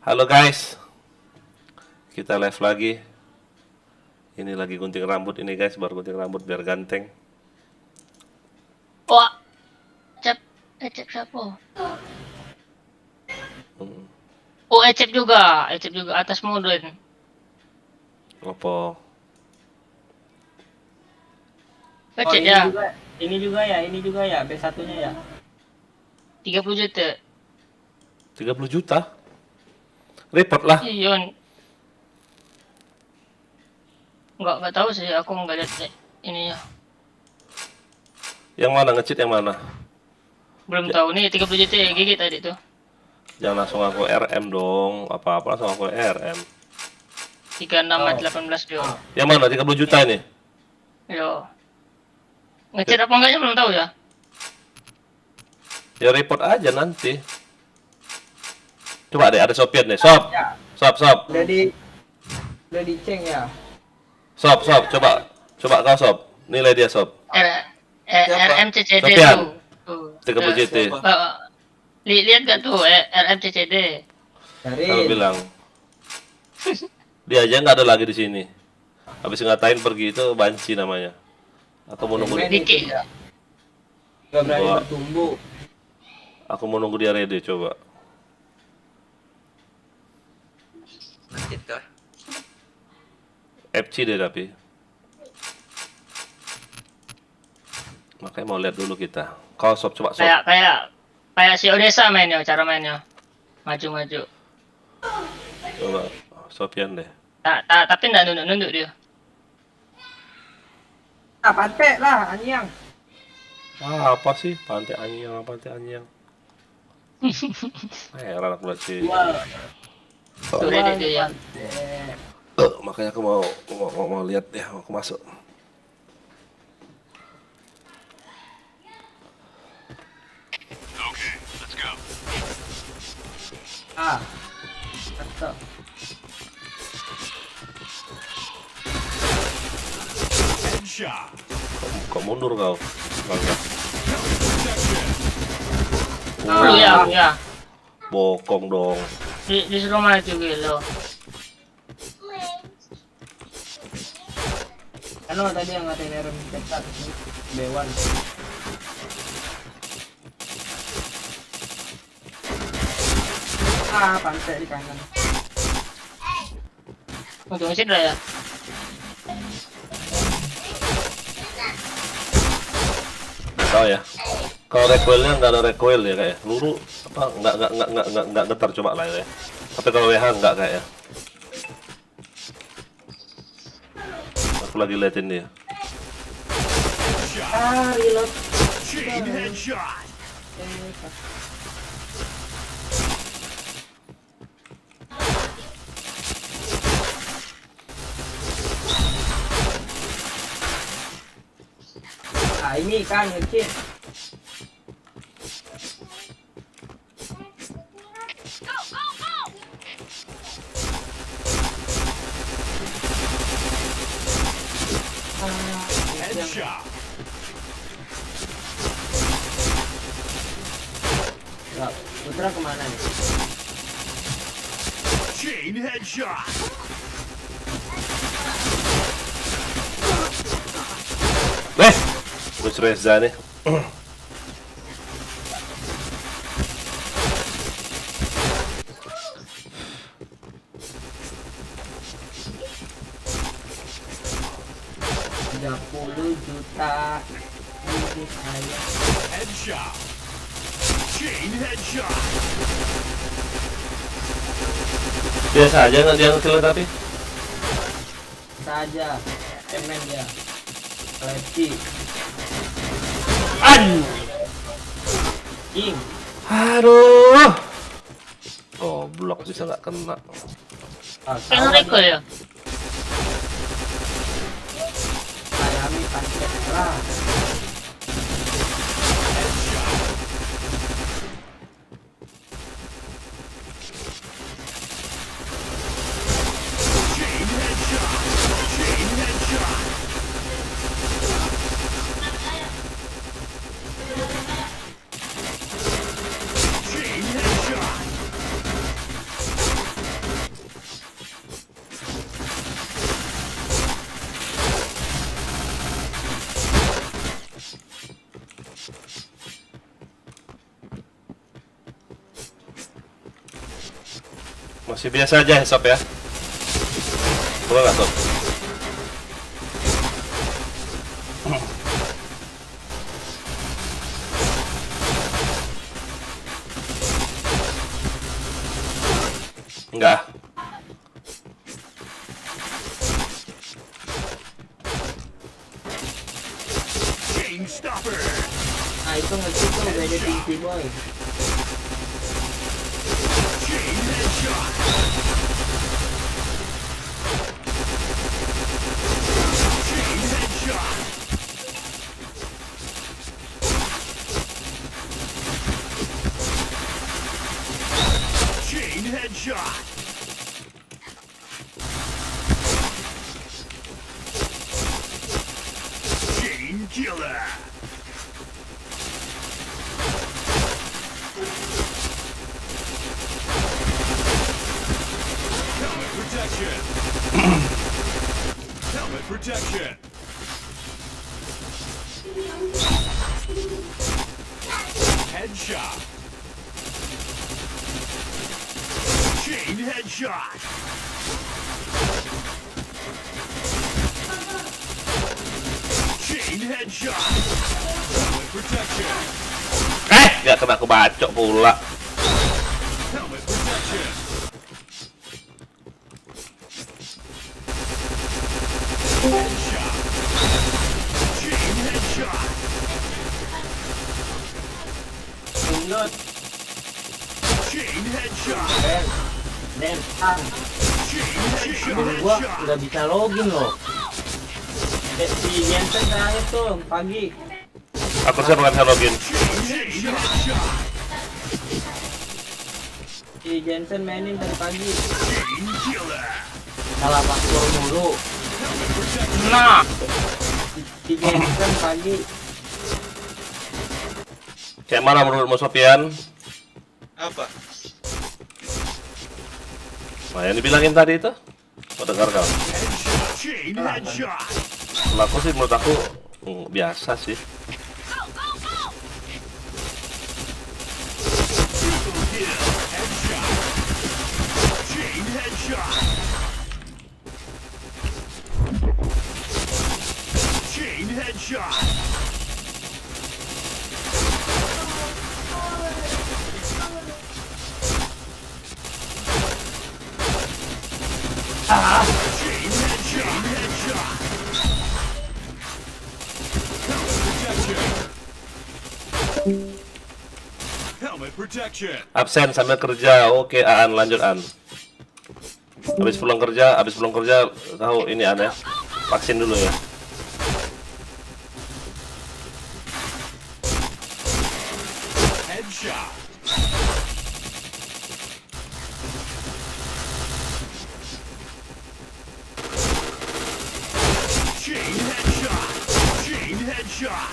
Halo guys, kita live lagi. Ini lagi gunting rambut ini guys, baru gunting rambut biar ganteng. Wah, Ecep, Ecep siapa? Oh, Ecep juga atas modern. Apa? Ecep ya, ini juga ya, B1-nya ya. 30 juta. 30 juta? Repot lah. Iya, nggak tahu sih, aku nggak lihat ininya. Yang mana nge-cheat yang mana? Belum tahu nih 30 juta ya gigi tadi tuh. Jangan langsung aku RM dong. Apa-apa langsung aku RM. 36 18 dia. Yang mana 30 juta ini? Yo. Ngecet apa enggaknya belum tahu ya. Ya report aja nanti. Coba deh, ada Sopian nih. Sob. Ya, Sob. udah diceng ya. Sob, coba. Coba kau Sob. Nilai dia Sob. RMCCD Sopian. tuh. 30 JT. Lihat gak tuh RMCCD. Kalau Dari bilang. Dia aja nggak ada lagi di sini. Habis ngatain pergi itu banci namanya. Atau mau nunggu Dikit. nggak berani Wah. bertumbuh. Aku mau nunggu dia ready coba. Masjid kah? FC deh tapi. Makanya mau lihat dulu kita. Kau Sob coba Sob. Kayak si Odessa mainnya, cara mainnya. Maju. Coba Sopian deh. Tapi nggak nunduk dia. Ah, pantek lah, anyang. Apa sih? Pantai Anyang. Heran aku lihat sih. Tuh dia ya. Makanya aku mau lihat ya, mau aku masuk. Ah, mantap. Kok mundur kau? Bangga. Lu ya. Bokong dong. Disuruh maju gitu. Ano tadi yang ngatain Aaron cetak B1. Ah, pantek di kanan. Untuk mesin lah ya. Tahu ya. Kalau recoilnya nggak ada recoil ya kayak. Luru apa nggak getar coba lah ya. Tapi kalau WH nggak kayak ya. Aku lagi liatin dia. Ah, reload. Ah, ini kan ngecit. Nah, Putra kemana nih? Chain headshot. Gus Reza nih. Rp30 juta. Ini saya. Headshot. Chain headshot. Biasa aja nggak dia ngekill tapi. Saja. Cemen dia. Leti. Ing. Aduh. Goblok bisa nggak kena. Ah, Kan recoil ya. Sayami pantek lah. Chain headshot. Chain headshot. Chain headshot. Masih biasa aja Sob ya. Boleh nggak Sob? Enggak. Chain stopper. Nah itu nge-cheat tuh beda PC boy. Chain headshot. Chain headshot. Chain headshot. Chain killer. Helmet protection. Helmet protection. Headshot. Chain headshot. Chain headshot. Helmet protection. Nggak kena kebacok pula. Helmet protection. Headshot. Chain headshot. Pindot. Chain headshot. Dan Chain headshot. dulu gua nggak bisa login loh. Si Jensen terakhir tuh pagi. Aku saya bukan login. Chain headshot. Si Jensen mainin tadi pagi. Chain killer. Salah password mulu. Helmet protection. Nah, Si Jensen pagi. Kayak mana menurutmu Sofian? Apa? Nah, yang dibilangin tadi itu? Mau dengar kau? Headshot. Chain headshot. Kalau aku sih menurut aku biasa sih. Triple kill. Headshot. Chain headshot. Chain headshot. Chain headshot. Helmet protection. Helmet protection. Absen sambil kerja. Oke, Aan lanjut Aan. Habis pulang kerja tahu ini Aan ya. Vaksin dulu ya. Headshot. Chain headshot. Chain headshot.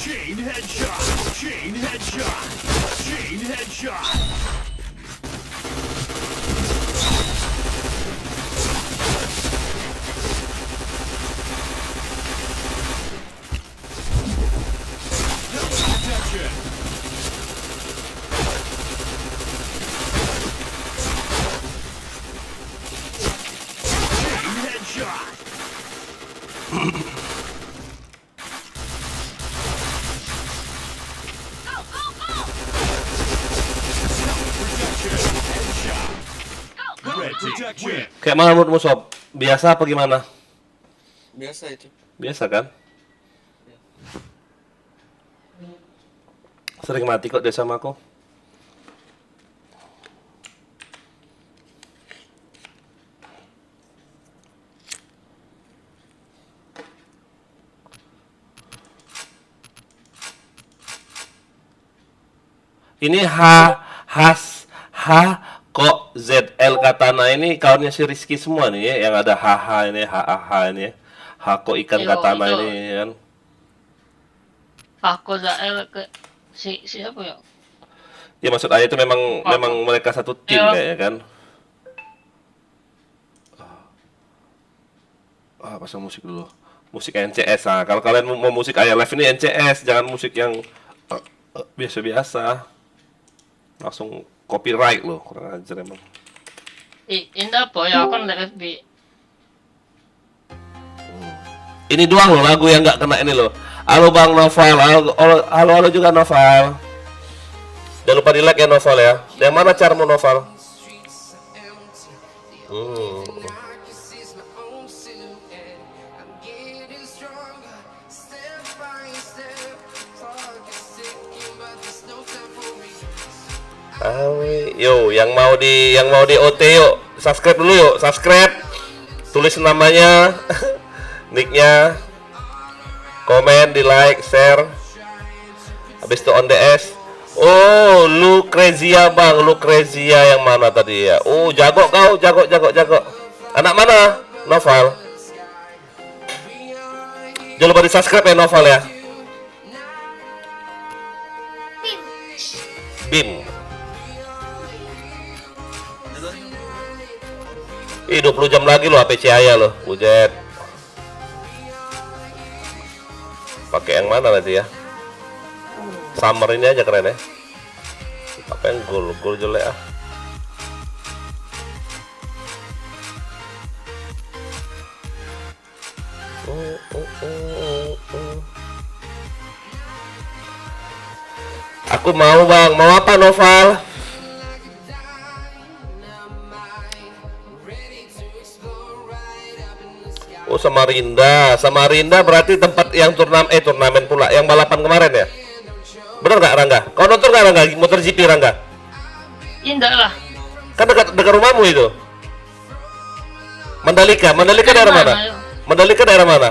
Chain headshot. Chain headshot. Chain headshot. Helmet protection. Chain headshot. Helmet protection. Headshot. Red protection. Kayak mana menurutmu Sob? Biasa apa gimana? Biasa itu. Biasa kan? Sering mati kok dia sama aku. Ini kok ZL Katana ini kawannya si Rizky semua nih ya, yang ada HH ini, HAH ini ya. Hako ikan Yo, katana itu. ini kan. Aku Zael ke siapa ya? Ya maksud ayah itu memang mereka satu tim Iya. kayaknya kan. Pasang musik dulu. Musik NCS. Nah, kalau kalian mau musik ayah live ini NCS, jangan musik yang biasa-biasa. Langsung copyright loh, kurang ajar emang. Indah po ya, aku nonton FB. Ini doang loh lagu yang nggak kena ini loh. Halo Bang Noval, halo juga Noval. Jangan lupa di like ya Noval ya. Yang mana caramu Noval? Yo, yang mau di OT yuk, subscribe dulu yuk, subscribe. Tulis namanya, nicknya, komen, di like, share. Habis itu on DS. Oh, Lucrezia Bang, Lucrezia yang mana tadi ya? Oh, jago kau, jago. Anak mana? Noval. Jangan lupa di subscribe ya Noval ya. Bim. 20 jam lagi loh HP Cahaya loh, bujet. Pakai yang mana nanti ya? Summer ini aja keren ya. Apa yang gold jelek ah. Aku mau Bang, mau apa Noval? Oh Samarinda berarti tempat yang turnamen pula, yang balapan kemarin ya? Bener nggak Rangga? Kau nonton nggak Rangga? Motor GP Rangga? Indah lah. Kan dekat rumahmu itu. Mandalika daerah mana? Ayo. Mandalika daerah mana?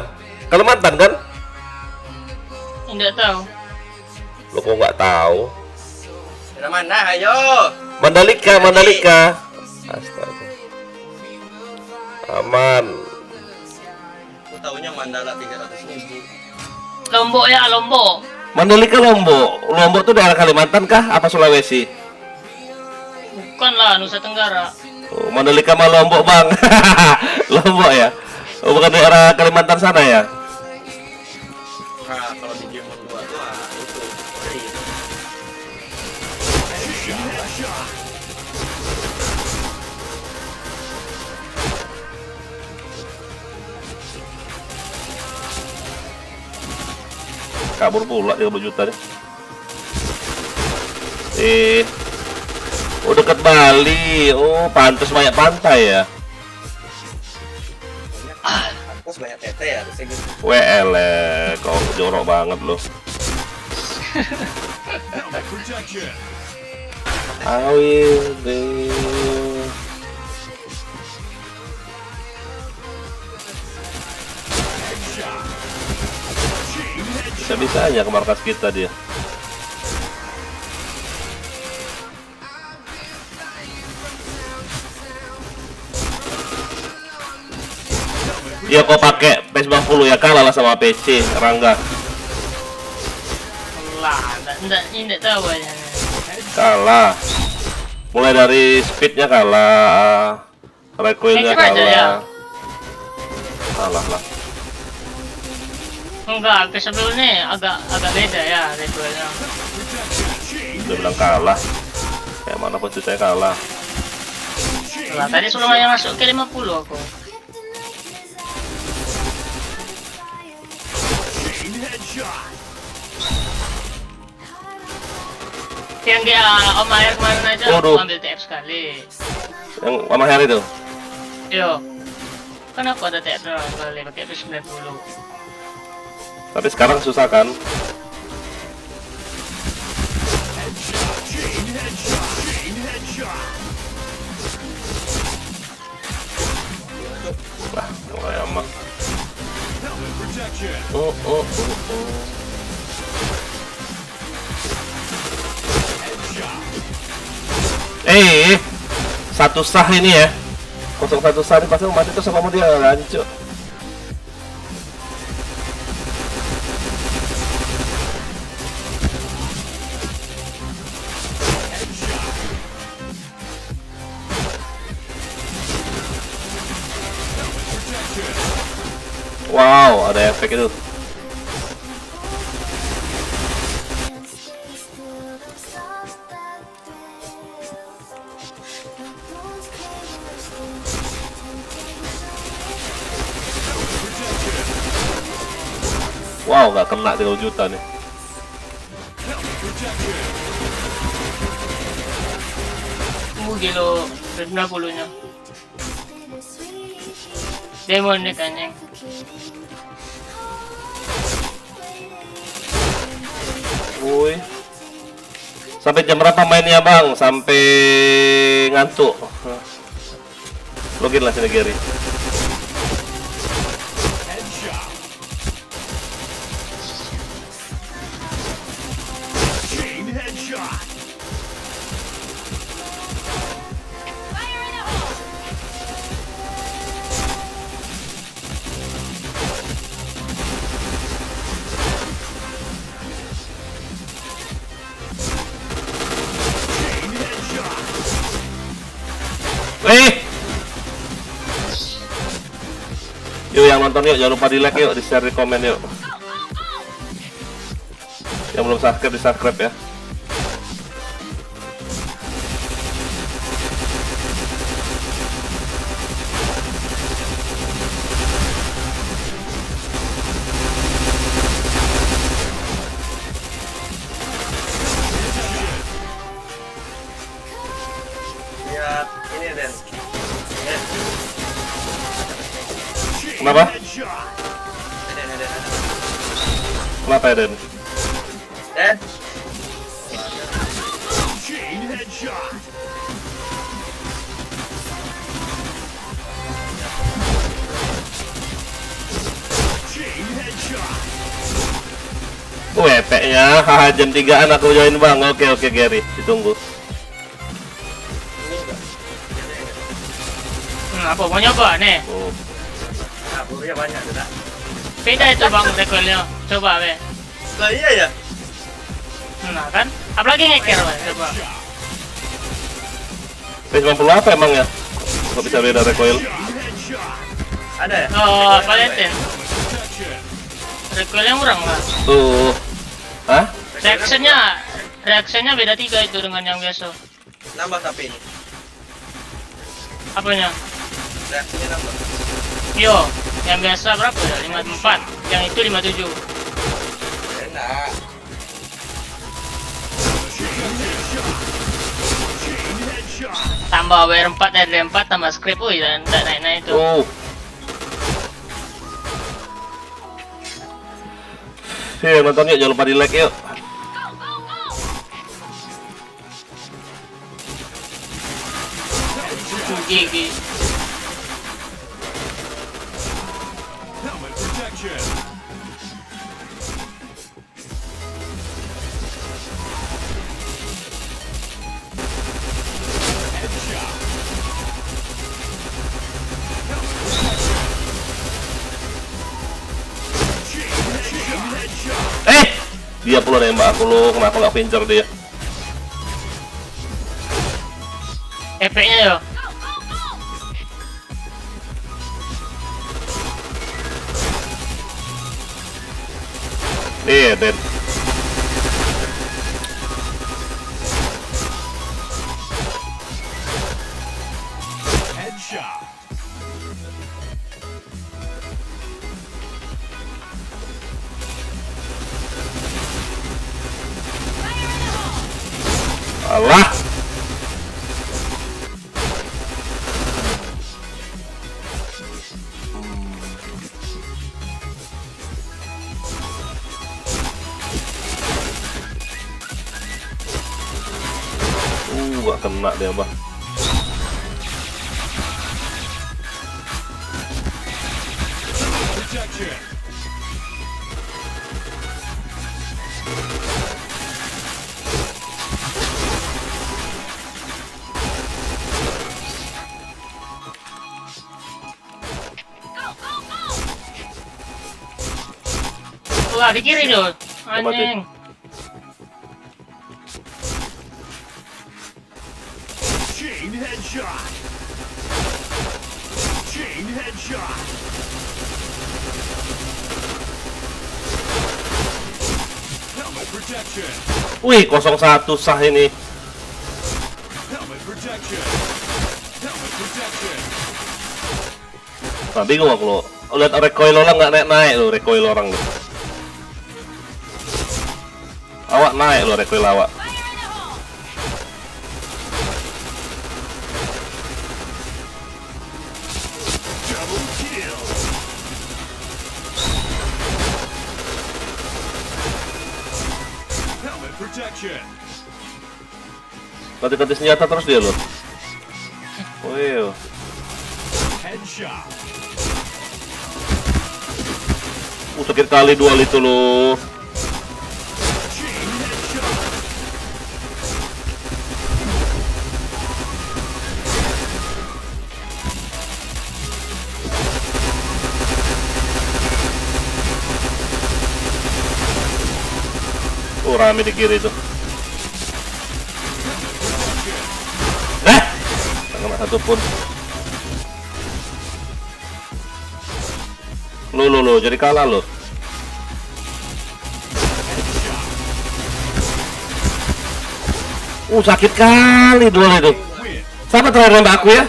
Kalimantan kan? Indah tahu. Lo kok nggak tahu? Dari mana? Ayo. Mandalika. Astaga. Aman. Aku tahunya Mandala 300.000. Lombok ya, Lombok. Mandalika Lombok tuh daerah Kalimantan kah? Apa Sulawesi? Bukan lah, Nusa Tenggara. Oh, Mandalika sama Lombok Bang. Lombok ya? Oh, bukan daerah Kalimantan sana ya? Nah, kalau di Digimon 2 tuh itu. Kabur pula 30 juta deh. Oh dekat Bali. Oh pantas banyak pantai ya. Pantas banyak tete ya, harusnya gitu. WL kau jorok banget loh. Helmet protection. Awil deh. Bisa-bisanya ke markas kita dia. Dia kok pakai PS90 ya, kalah lah sama PC Rangga. Lah, indah tahu aja. Kalah. Mulai dari speednya kalah, recoilnya Kayak aja ya. kalah. Kalah lah. Enggak, ke sebelumnya agak beda ya recoilnya. Udah bilang kalah. Kayak mana pun saya kalah. Lah, tadi sebelumnya masuk ke 50 aku. Chain headshot. Yang dia Om Air kemarin aja Waduh. aku ambil TF sekali. Yang sama Harry tuh. Yo. Kenapa ada TF doang sekali pakai P90? Tapi sekarang susah kan? Chain headshot. Chain headshot. Lah, mulai amat. Helmet protection. Satu sah ini ya. 01 sah ini pasti mati terus sama dia hancur. Wow, ada efek itu. Wow, nggak kena 30 juta nih. Helmet protection. Gila, 90-nya. Demon nih anjing. Woi. Sampai jam berapa mainnya bang? Sampai ngantuk. Login lah sini Gary. Headshot. Chain headshot. Chain headshot. Yuk yang nonton yuk, jangan lupa di like yuk, di share, di komen yuk. Yang belum subscribe, di subscribe ya. Lihat ini Den. Kenapa? Headshot. Den. Kenapa ya Den? Den. Chain headshot. Chain headshot. WP-nya, haha jam 3-an aku join bang. Oke Gary, ditunggu. Apa mau nyoba nih? Oh. Nah, burunya banyak sudah. Beda itu bang recoilnya. Coba be. Lah iya ya. Nah kan? Apalagi ngeker be. Coba. P90 apa emang ya? Kok bisa beda recoil? Headshot. Ada ya? Oh, Valentine. Protection. Recoilnya kurang lah. Tuh. Hah? Reaksinya beda 3 itu dengan yang biasa. Nambah tapi ini. Apanya? Reaksinya nambah. Yo, yang biasa berapa ya? 54. Yang itu 57. Enak. Chain headshot. Chain headshot. Tambah WR4 RD4 tambah script, wih, dan naik-naik itu. Oh. Nonton yuk, jangan lupa di like yuk. Gigi. Helmet protection. Headshot. Helmet protection. Chain headshot. Dia pula nembak aku lo, kenapa nggak pincer dia? Efeknya yo. Iya, Den. Headshot. Alah. Gak kena dia bang. Protection. Wah, di kiri tuh. Anjing. Chain headshot. Chain headshot. Helmet protection. Wih, 01 sah ini. Helmet protection. Helmet protection. Nah, bingung aku lo. Lihat recoil orang nggak naik-naik lo, recoil orang lo. Awak naik loh recoil awak. Double kill. Helmet protection. Ganti-ganti senjata terus dia loh. Wih. Headshot. Sakit kali dual itu loh. Chain headshot. Oh, rame di kiri itu. Tak kena satu pun. Lo, jadi kalah lo. Sakit kali dual itu. Win. Siapa terakhir nembak aku ya?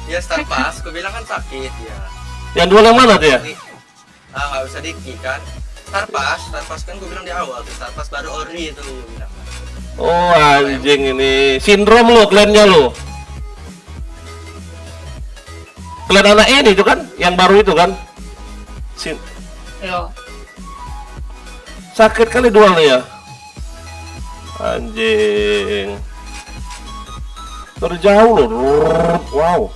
Ya start pas, gue bilang kan sakit ya. Yang dual yang mana tuh ya? Nggak usah diki kan. Start pas kan gue bilang di awal tuh, start pas baru ori itu gue bilang. Oh anjing ini sindrom lo, klannya lo. Klan anak ini itu kan, yang baru itu kan? Yo, Sakit kali dualnya ya. Anjing. Terjauh loh. Wow.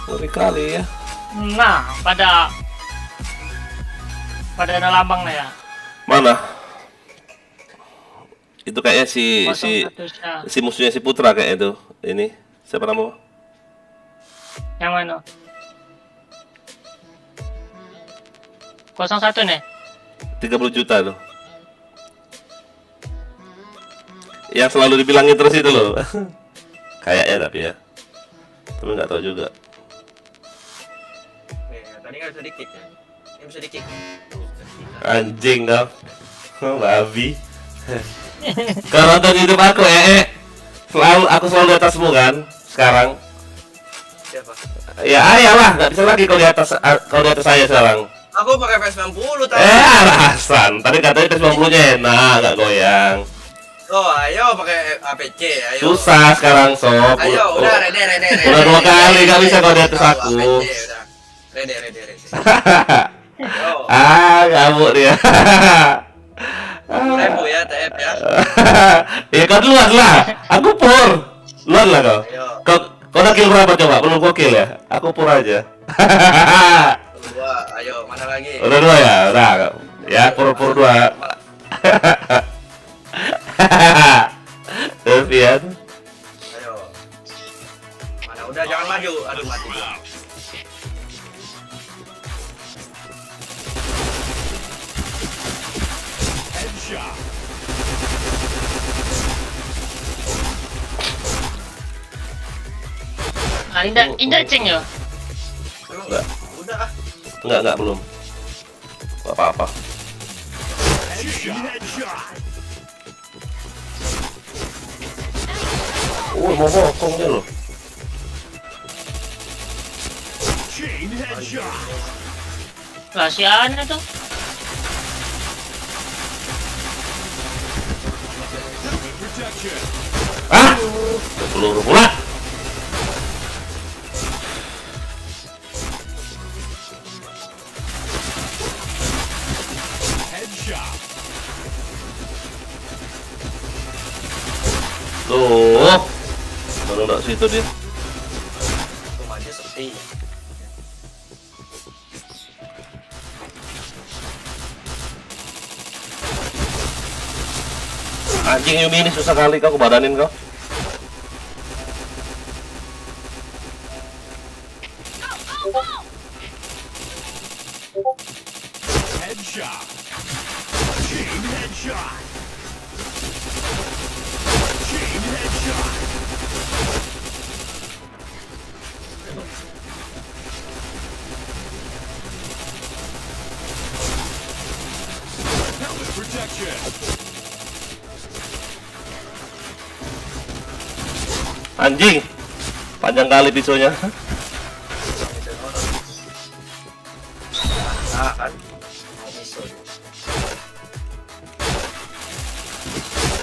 Ngeri kali ya. nah pada ada lambang lah ya. Mana? Itu kayaknya si 01 musuhnya si Putra kayak itu. Ini siapa nama? Yang mana? 01 nih. 30 juta tuh. Yang selalu dibilangin terus itu loh. Kayaknya tapi ya. Tapi nggak tahu juga. Nih, tadi nggak bisa dikik ya. Ini bisa dikik. Anjing kau. Babi. Kau nonton YouTube aku aku selalu di atasmu kan sekarang. Siapa? Ya ayah lah, nggak bisa lagi kau di atas saya sekarang. Aku pakai PS90 tadi. Alasan. Tadi katanya PS90-nya enak, nggak goyang. Oh, ayo pakai APC, ayo. Susah sekarang sob. Ayo, udah rede. Udah 2 kali nggak bisa kau di atas aku. APC, udah. Rede. Ayo. Ngamuk dia. 1000 ya, TF ya. Ya kau duluan lah. Aku pur. Duluan lah kau. Ayo. Kau udah kill berapa coba? Belum gua kill ya? Aku pur aja. 2, ayo, mana lagi? Udah 2 ya? Udah. Ya pur 2. Sofian. Ayo. Mana udah jangan maju. Aduh mati gua. Headshot. Ah, indah ceng ya. Enggak. Udah ah. Enggak belum. Enggak apa-apa. Chain headshot. Mau bokong dia loh. Chain headshot. Rahasiaan itu. Helmet protection. Peluru pula. Headshot. Tuh. Kalau enggak situ dia. Tuh maju sepi. Anjing Yumi ini susah kali kau badanin kau. Headshot. Chain headshot. Chain headshot. Helmet protection. Anjing. Panjang kali pisaunya. A kan. Bisa.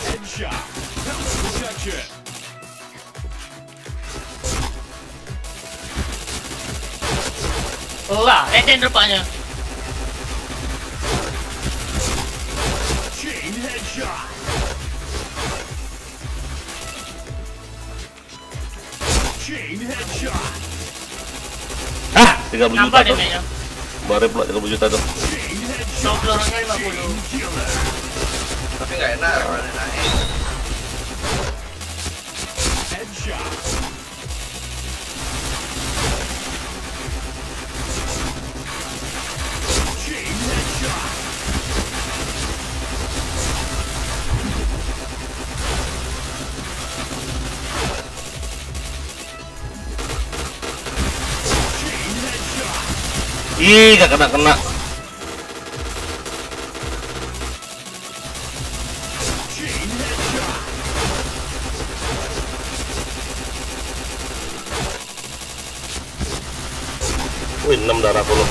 Headshot. Helmet protection. Wah, Eden rupanya. Chain headshot. Chain headshot. Ah, 30 juta Nampak tuh. damage-nya. Kemarin pula 30 juta tuh. Chain So, headshot. pelurunya Chain 50. killer. Tapi nggak enak kalau naik. Headshot. Chain headshot. Chain headshot. Ih, gak kena-kena. Chain headshot. Wih, 6 darahku loh.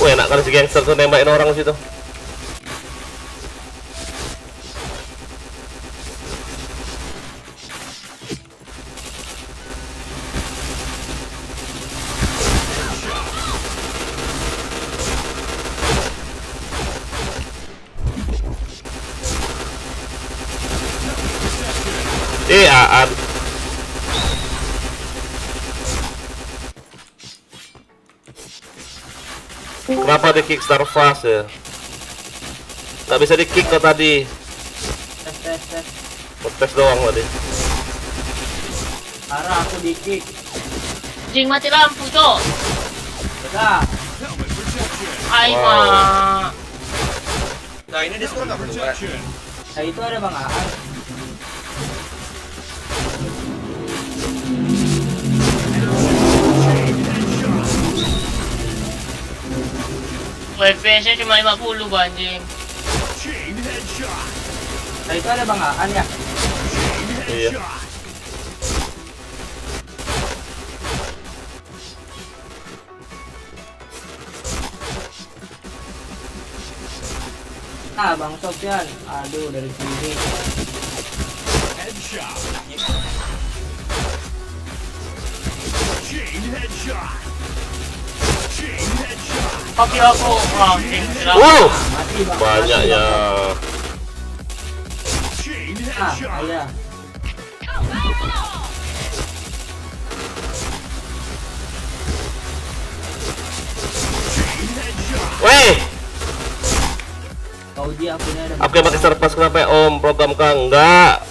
Wih, enak kali si gangster tuh nembakin orang di situ. Aan. Kenapa di kick star fast ya? Gak bisa di kick kok tadi. Tes. Tes doang tadi. Arah aku di kick. Jing mati lampu, Cok. Udah. Helmet protection. Ay, Wow. ma. Nah ini dia suka nggak perlu kan? Protection. Nah itu ada Bang Aan. FPS-nya cuma 50, anjing. Chain headshot. Nah itu ada Bang Aan ya. Chain Iya. headshot. Nah Bang Sofyan. Aduh dari sini. Headshot. Chain headshot. Chain headshot. Kopi aku. Wah, anjing. Wow, Mati Bang. banyaknya. Chain Ah, headshot. iya. Chain headshot. Weh, Kau dia punya ada. aku yang pakai star pass kenapa ya, Om? Program kang enggak.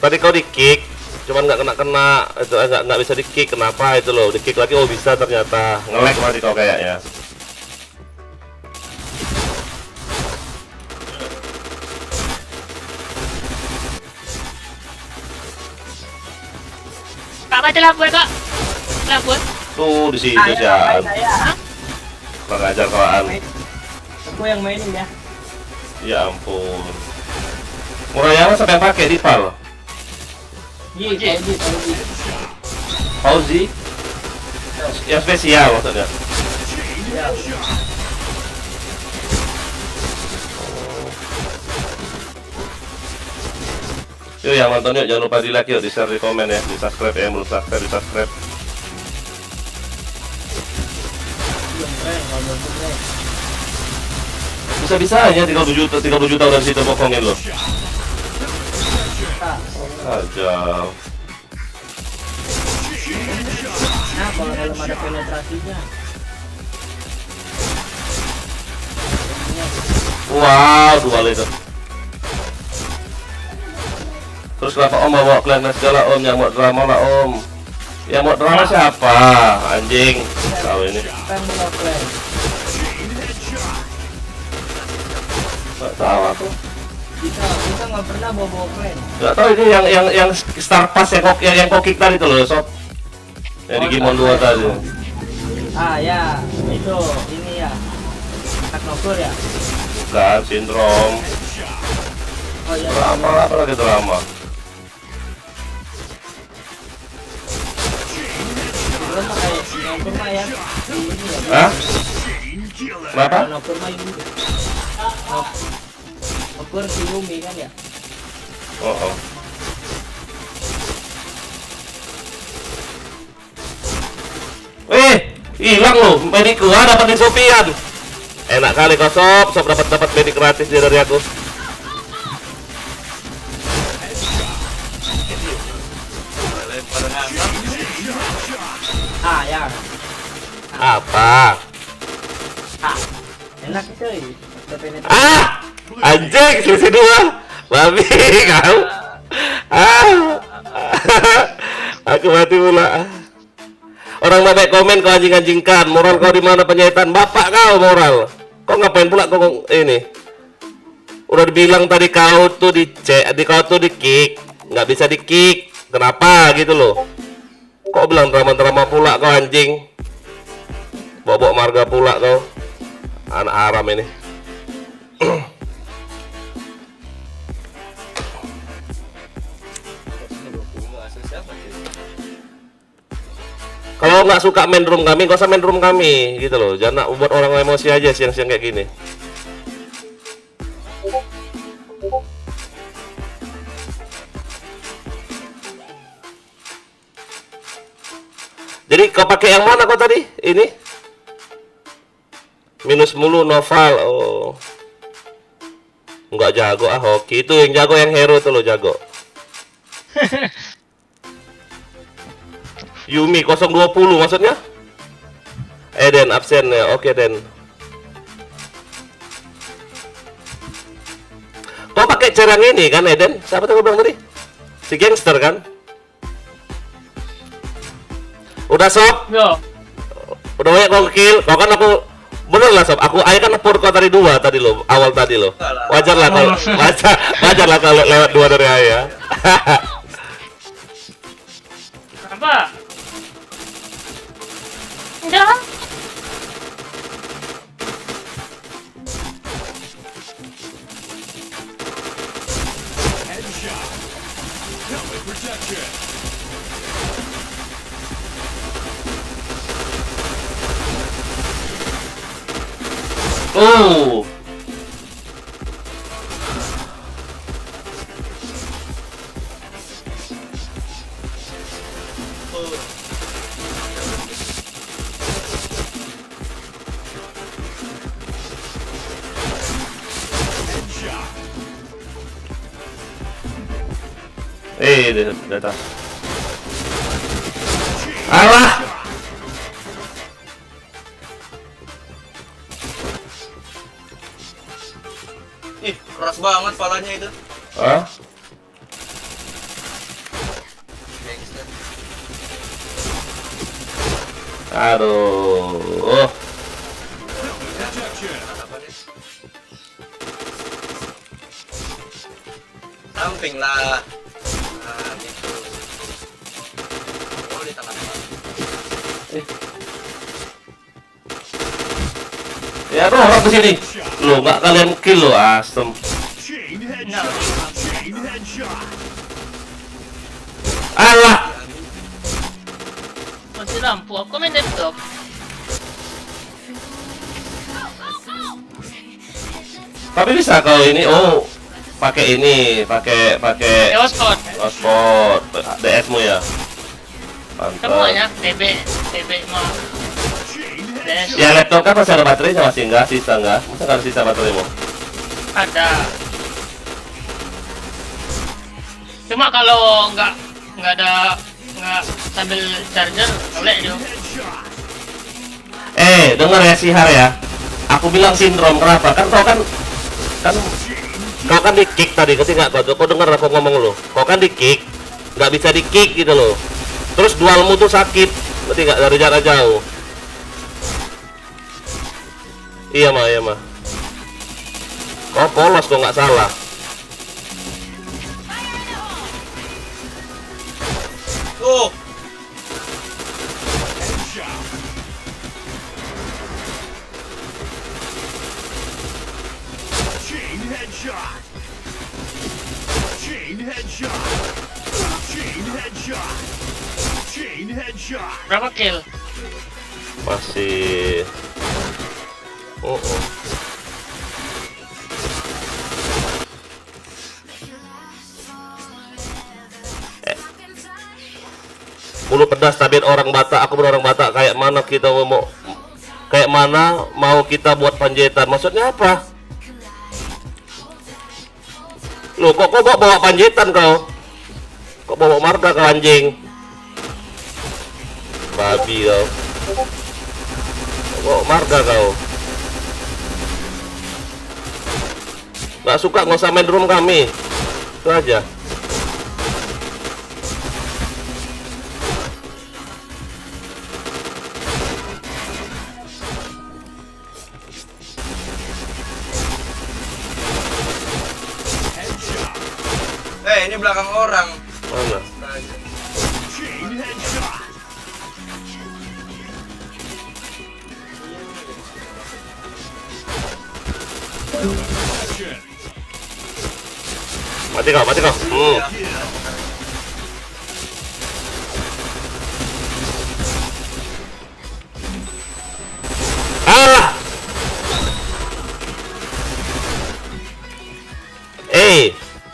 Tadi kau di kick, cuman nggak kena itu nggak bisa di kick. Kenapa itu loh? Di kick lagi, oh bisa ternyata. Nge-lag tadi kau kayaknya. Kak, baca lampu ya, Kak. Lampu. Tuh di situ Saya sih. ngapain saya? Kurang ajar kawan. Aku yang mainin ya. Ya ampun. Murayama sampai pakai di pal. Ji, Ji. Fauzi. Fauzi. Yang spesial maksudnya. Chain headshot. Yuk yang nonton yuk, jangan lupa di like yuk, di share, di komen ya, di subscribe ya, belum subscribe, di subscribe. Belum keren, kalau belum keren. Bisa-bisa aja 30 juta udah di situ bokongin loh. Nah, Aja. nah kalau dalam ada penetrasinya. Wow, dua kali itu. Terus kenapa Om bawa kalian segala Om, yang mau drama lah Om. Yang mau drama siapa? Anjing. Tahu ini. Kan mau keren. Nggak tahu aku. Kita nggak pernah bawa keren. Nggak tahu ini yang Star Pass yang kokik tadi tuh loh, sob. Yang di Gimon 2 tadi. Ah ya, itu ini ya. Tak nokur ya. Bukan sindrom. Oh ya. Drama lah, apa lagi drama? Belum pakai yang kurma ya. Ini ya. Hah? killer. Kenapa? Nokur mah Yumi. Nokur si Yumi kan ya. Oh. Hilang loh, medik gua dapat di Sopian. Enak kali kau sob dapat medik gratis dia dari aku. Lempar hantam. Ah ya. Apa? Ah. Enak cuy. Penetrasi. Ah! Anjing, selisih 2. Babi kau. Ah. Aku mati pula. Orang banyak komen kau anjing-anjingkan. Moral kau di mana penyahitan? Bapak kau moral. Kau ngapain pula kau ini? Udah dibilang tadi kau tuh kau tuh di kick, nggak bisa di kick. Kenapa gitu loh? Kau bilang drama-drama pula kau anjing. Bobok marga pula kau. Anak haram ini. Kalau nggak suka main room kami, nggak usah main room kami, gitu loh. Jangan buat orang emosi aja siang-siang kayak gini. Jadi kau pakai yang mana kau tadi? Ini? Minus mulu Noval. Oh. Nggak jago hoki. Itu yang jago yang hero tuh lo jago. Yumi 020 maksudnya? Den absen ya. Oke, Den. Kau pakai cara yang ini kan, Eden? Siapa tuh bilang tadi? Si gangster kan? Udah sob? Yo. Udah banyak kau kill. Kau kan aku bener lah sob. Aku kan nepur kau tadi 2 tadi lo, awal tadi lo. Wajar lah kalau wajar lah kalau lewat 2 dari Ayah. Apa? Enggak. Headshot. Helmet protection. Oh. Headshot. Datang. Alah. Ih, keras banget palanya itu. Hah? Gangster. Aduh. Protection. Apa nih? Samping lah. Nah, gitu. Oh, di tengah-tengah. Ya aduh, orang kesini. Lo nggak kalian kill lo, asem. Chain headshot. Chain headshot. Alah. Masih lampu. Aku main laptop. Tapi bisa kau ini, oh, pakai ini, pakai Eosport. sport DS-mu ya. Semuanya. Mantap. TB mah. Chain DS. Ya laptop kan masih ada baterainya masih enggak sisa enggak? Masa nggak ada sisa bateraimu? Ada. Cuma kalau nggak sambil charger, oleh dia. headshot. Dengar ya Sihar ya. Aku bilang sindrom kenapa? Kan kau kan di kick tadi ketika kau dengar aku ngomong lo. Kau kan di kick, nggak bisa di kick gitu loh. Terus dualmu tuh sakit, berarti nggak dari jarak jauh. Iya mah. Kau polos kok nggak salah. Tuh, Headshot. Chain headshot. Chain headshot. Chain headshot. Chain headshot. Berapa kill? Masih Oh, oh. Mulut pedas tapi orang Batak, aku orang Batak. Kayak mana kita mau kita buat panjaitan? Maksudnya apa? Loh, kok bawa panjaitan kau? Kok bawa marga kau anjing? Babi kau. Bawa marga kau. Nggak suka nggak usah main room kami. Itu aja. Ini belakang orang. Mana? Chain headshot. Action. Mati kau, mati kau. Alah.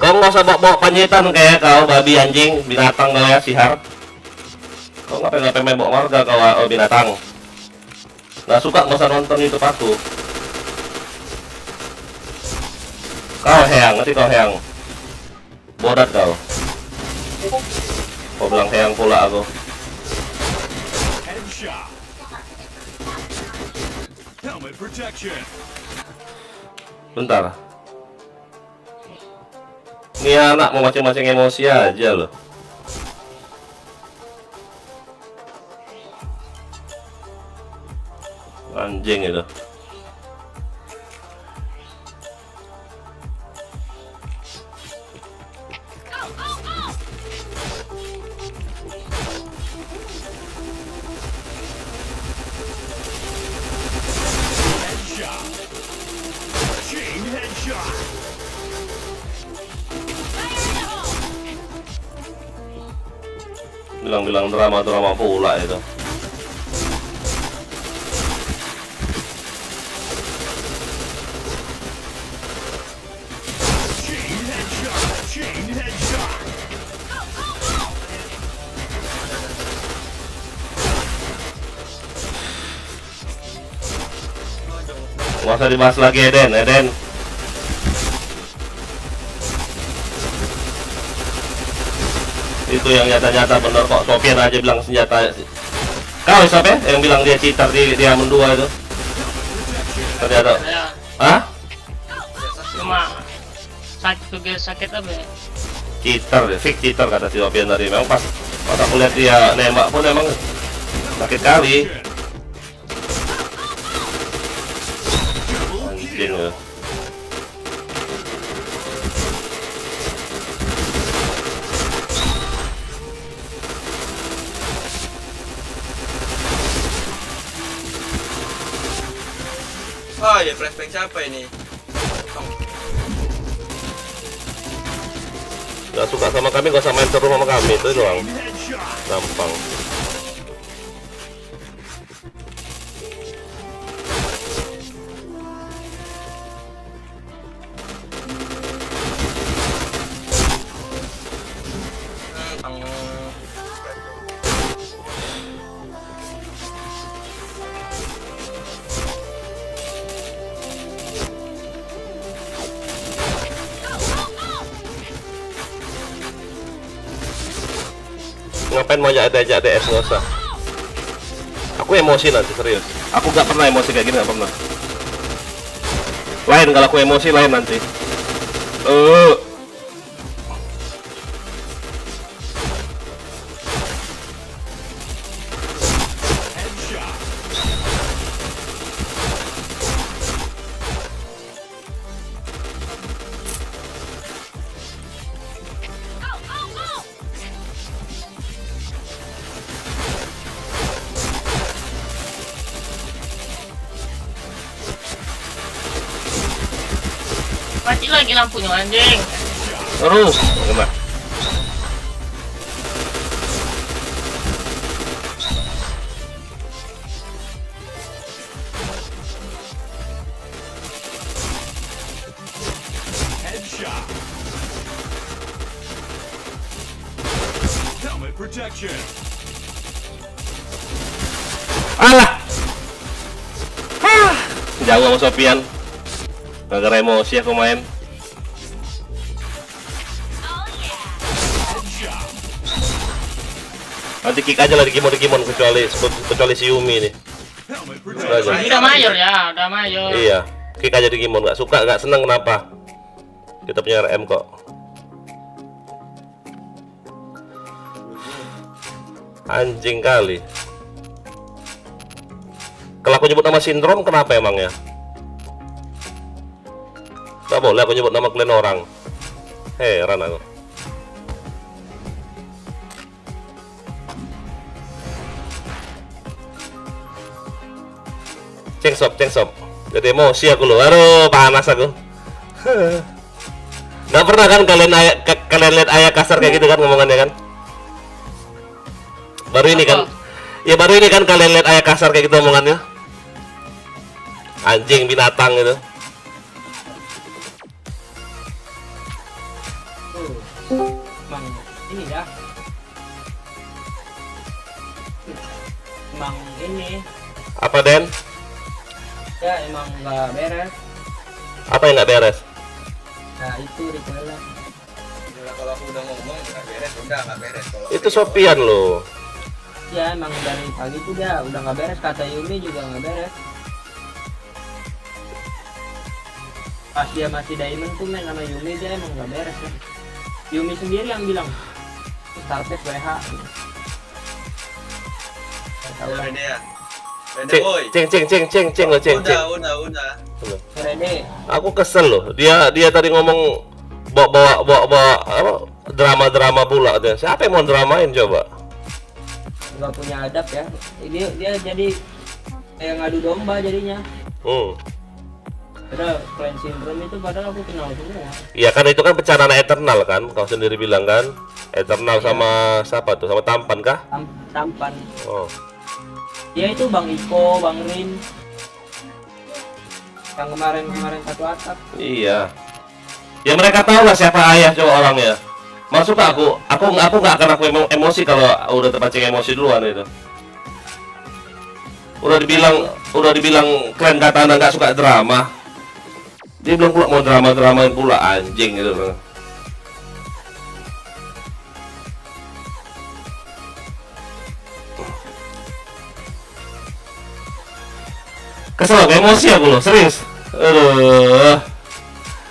Kau nggak usah bawa panjaitan kayak kau babi anjing binatang kau ya sihar. Kau ngapain main bawa marga kau binatang. Nggak suka nggak usah nonton itu paku. Kau heang, nanti kau heang. Bodat kau. Kau bilang heang pula aku. Headshot. Helmet protection. Bentar. Ini anak mau macam-macam emosi aja loh. Anjing itu. Headshot. Chain headshot. Bilang-bilang drama pula itu. Chain headshot. Chain headshot. Nggak usah dibahas lagi Eden. Itu yang nyata-nyata bener kok. Sofian aja bilang senjata. Kau siapa ya? Yang bilang dia cheater di Diamond 2 itu? Ternyata. Ya, Hah? cuma sakit apa ya? Cheater, fake cheater kata si Sofian tadi. Memang pas aku lihat dia nembak pun emang sakit kali. Anjing ya. Oh ya, flashbang siapa ini? Gak suka sama kami, gak usah main terus sama kami. Itu doang. Headshot. Gampang. Ngapain mau ajak DS, nggak usah. Aku emosi nanti, serius. Aku gak pernah emosi kayak gini, gak pernah. Lain kalau aku emosi, lain nanti. Headshot. Mati lagi lampunya anjing. Terus, gimana? protection. Alah. Jauh sama Sofian. Gara-gara emosi aku main. Nanti kick aja lah di Kimon kecuali si Yumi nih. Helmet Udah aja. protection. Udah mayor ya, udah mayor. Iya, kick aja di Kimon, nggak suka, nggak seneng kenapa? Kita punya RM kok. Anjing kali. Kalau aku nyebut nama sindrom, kenapa emangnya? Nggak boleh aku nyebut nama kalian orang. Heran aku. Cengsop. Jadi emosi aku loh. Aduh, panas aku. Nggak pernah kan kalian lihat ayah kasar kayak gitu kan ngomongannya kan? Baru ini kan? Ya baru ini kan kalian lihat ayah kasar kayak gitu omongannya. Anjing binatang itu. Emang ini ya. Emang ini Apa Den? ya emang nggak beres. Apa yang nggak beres? Nah itu recoilnya. Udah, kalau aku udah ngomong nggak beres, udah nggak beres. Kalau Itu Sofian loh. Ya emang dari pagi tuh dia udah nggak beres, kata Yumi juga nggak beres. Pas dia masih diamond tuh main sama Yumi dia emang nggak beres ya. Yumi sendiri yang bilang Starpes WH. Nggak tahu lah. Rede ya. Rede boy. Ceng lo ceng. Udah. Rede. Aku kesel loh. Dia tadi ngomong bawa apa, drama pula dia. Siapa yang mau dramain coba? Nggak punya adab ya. Dia jadi kayak ngadu domba jadinya. Padahal clan syndrome itu padahal aku kenal semua. Iya kan itu kan pecahan Eternal kan, kau sendiri bilang kan. Eternal sama siapa tuh? Sama Tampan kah? Tampan. Oh. Ya itu Bang Iko, Bang Rin. Yang kemarin satu atap. Iya. Ya mereka tahu lah siapa ayah coba orangnya. Masuk aku nggak akan emosi kalau udah terpancing emosi duluan itu. Udah dibilang klan Katana nggak suka drama. Dia belum pula mau dramain pula anjing gitu. Kesel aku, emosi aku loh, serius. Aduh.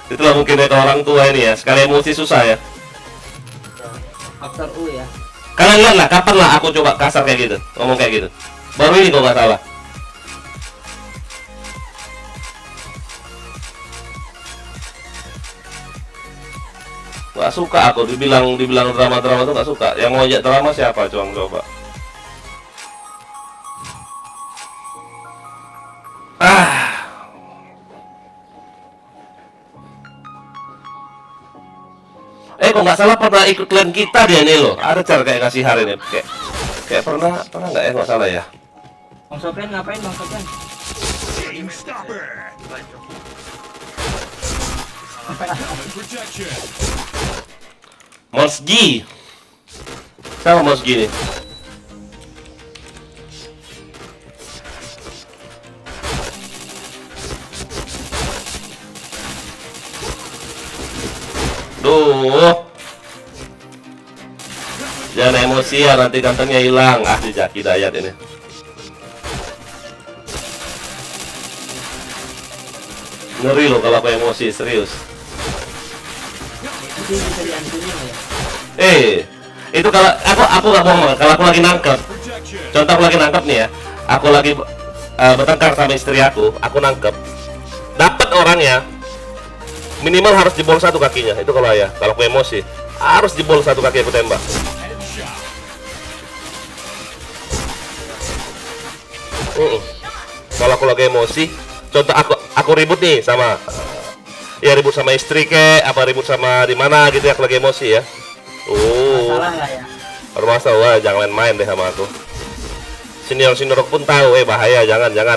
Itulah mungkin ke orang tua ini ya, sekali emosi susah ya. Faktor U ya. Kalian lihat lah, kapan lah aku coba kasar kayak gitu, ngomong kayak gitu. Baru ini kok nggak salah. Gak suka aku dibilang drama tuh gak suka. Yang mau ajak drama siapa coba? Kok nggak salah pernah ikut klan kita dia nih loh. Ada cara kayak kasih hari ini, kayak pernah nggak ya, nggak salah ya. Bang Sofian ngapain Bang Sofian? Chain stopper. Helmet protection. Mosgi, sama Mosgi nih. Duh, jangan emosi ya, nanti gantengnya hilang. Si Jaki Dayat ini. Ngeri loh kalau aku emosi, serius. Itu bisa diantunin ya. Itu kalau aku nggak bohong, kalau aku lagi nangkep. Protection. Contoh aku lagi nangkep nih ya. Aku lagi bertengkar sama istri aku nangkep. Dapat orangnya. Minimal harus jebol satu kakinya. Itu kalau ya, kalau aku emosi, harus jebol satu kaki aku tembak. Kalau aku lagi emosi, contoh aku ribut nih sama ya ribut sama istri apa ribut sama di mana gitu ya, aku lagi emosi ya. Masalah lah ya. Bermasalah, jangan main-main deh sama aku. Senior pun tahu, bahaya, jangan. Ya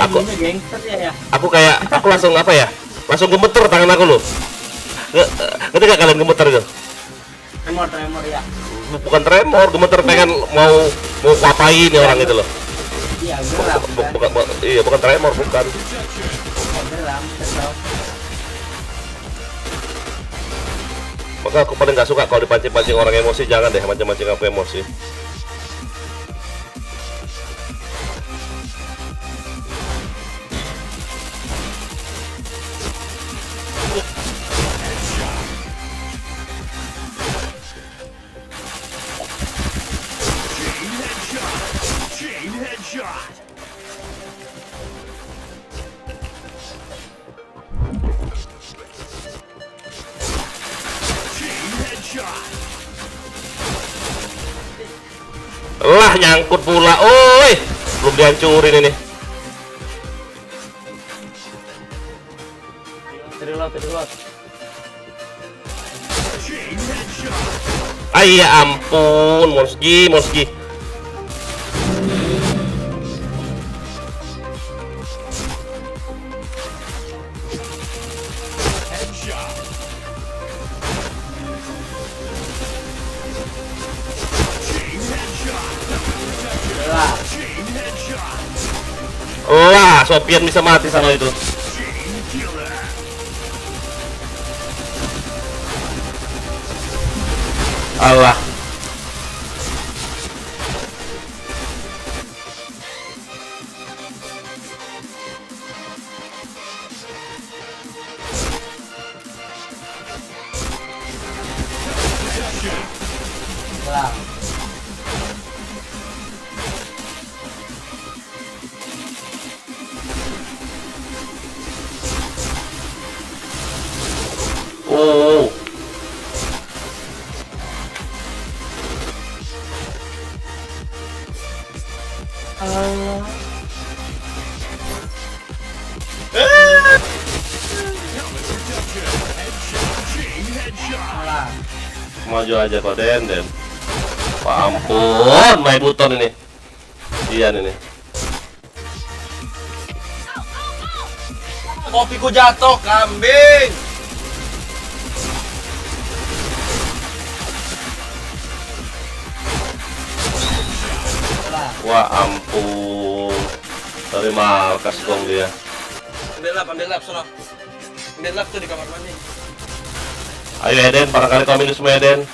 Aku- gini gangster ya. Aku langsung apa ya? Langsung gemeter tangan aku loh. Ngerti gak kalian gemeter gitu? Tremor ya. Bukan tremor, gemeter pengen mau ngapain nih orang itu loh. Iya, geram kan. Iya, bukan tremor, bukan. Geram, kesel. Maka aku paling nggak suka kalau dipancing-pancing orang emosi. Jangan deh mancing-mancing aku emosi. Chain headshot. Chain headshot. Lah nyangkut pula. Oi, belum dihancurin ini. Reload. Chain headshot. Ah ya ampun, Monsgi. Headshot. Chain headshot. Lah, Chain headshot. Lah, Sofian bisa mati sama itu. Chain killer. Allah. lah. Oh. Helmet protection. Headshot. Chain headshot. Lah. Maju aja kok Den. Pak ampun, main buton ini. Iya ini. Kopiku jatuh, kambing. Lah. Wah ampun. Dari markas dong dia. Ambil lap, sono. Ambil lap tuh di kamar mandi. Ayo Eden, barangkali kau minus semua Eden.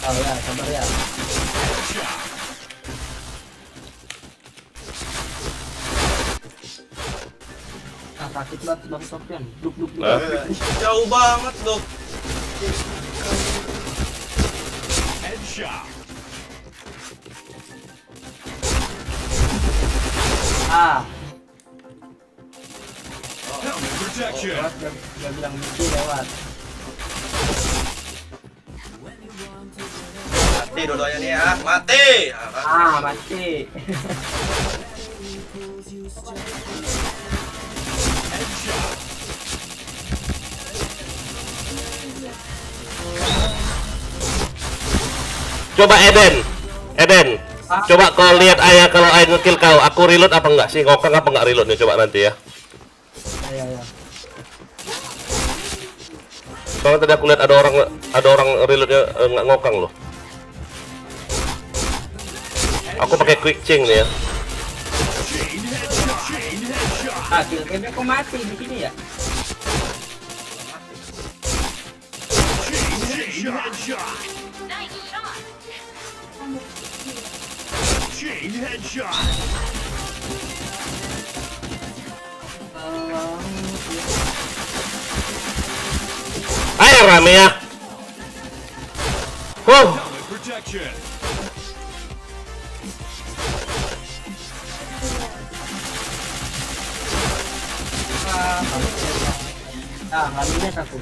Oh ya, sabar ya. Ah, sakit banget Bang Sofyan. Duk. Nah, Jauh banget loh. Headshot. Ah, Helmet protection. lewat dia bilang misi lewat. Mati dua-duanya nih ya, mati. Ah, mati. Headshot. coba Eden. Coba kau lihat ayah kalau ayah ngekill kau, aku reload apa enggak sih? Ngokang apa enggak reloadnya? Coba nanti ya. Ya. Soalnya tadi aku lihat ada orang reloadnya nggak ngokang loh. Aku pakai quick change nih ya. Chain headshot. Ah, kill cam kok mati di sini ya? Chain headshot. Chain headshot. Ayo rame ya. Helmet protection. Ah, nggak minus aku.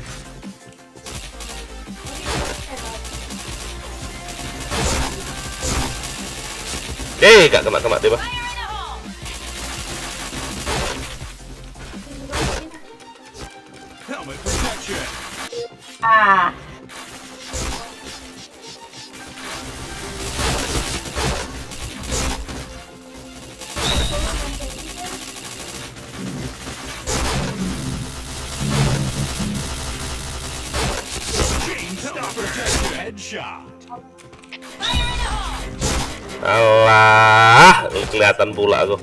Gak kena tiba. Helmet protection. Ah. Chain stopper protection. Headshot. Alah, kelihatan pula aku.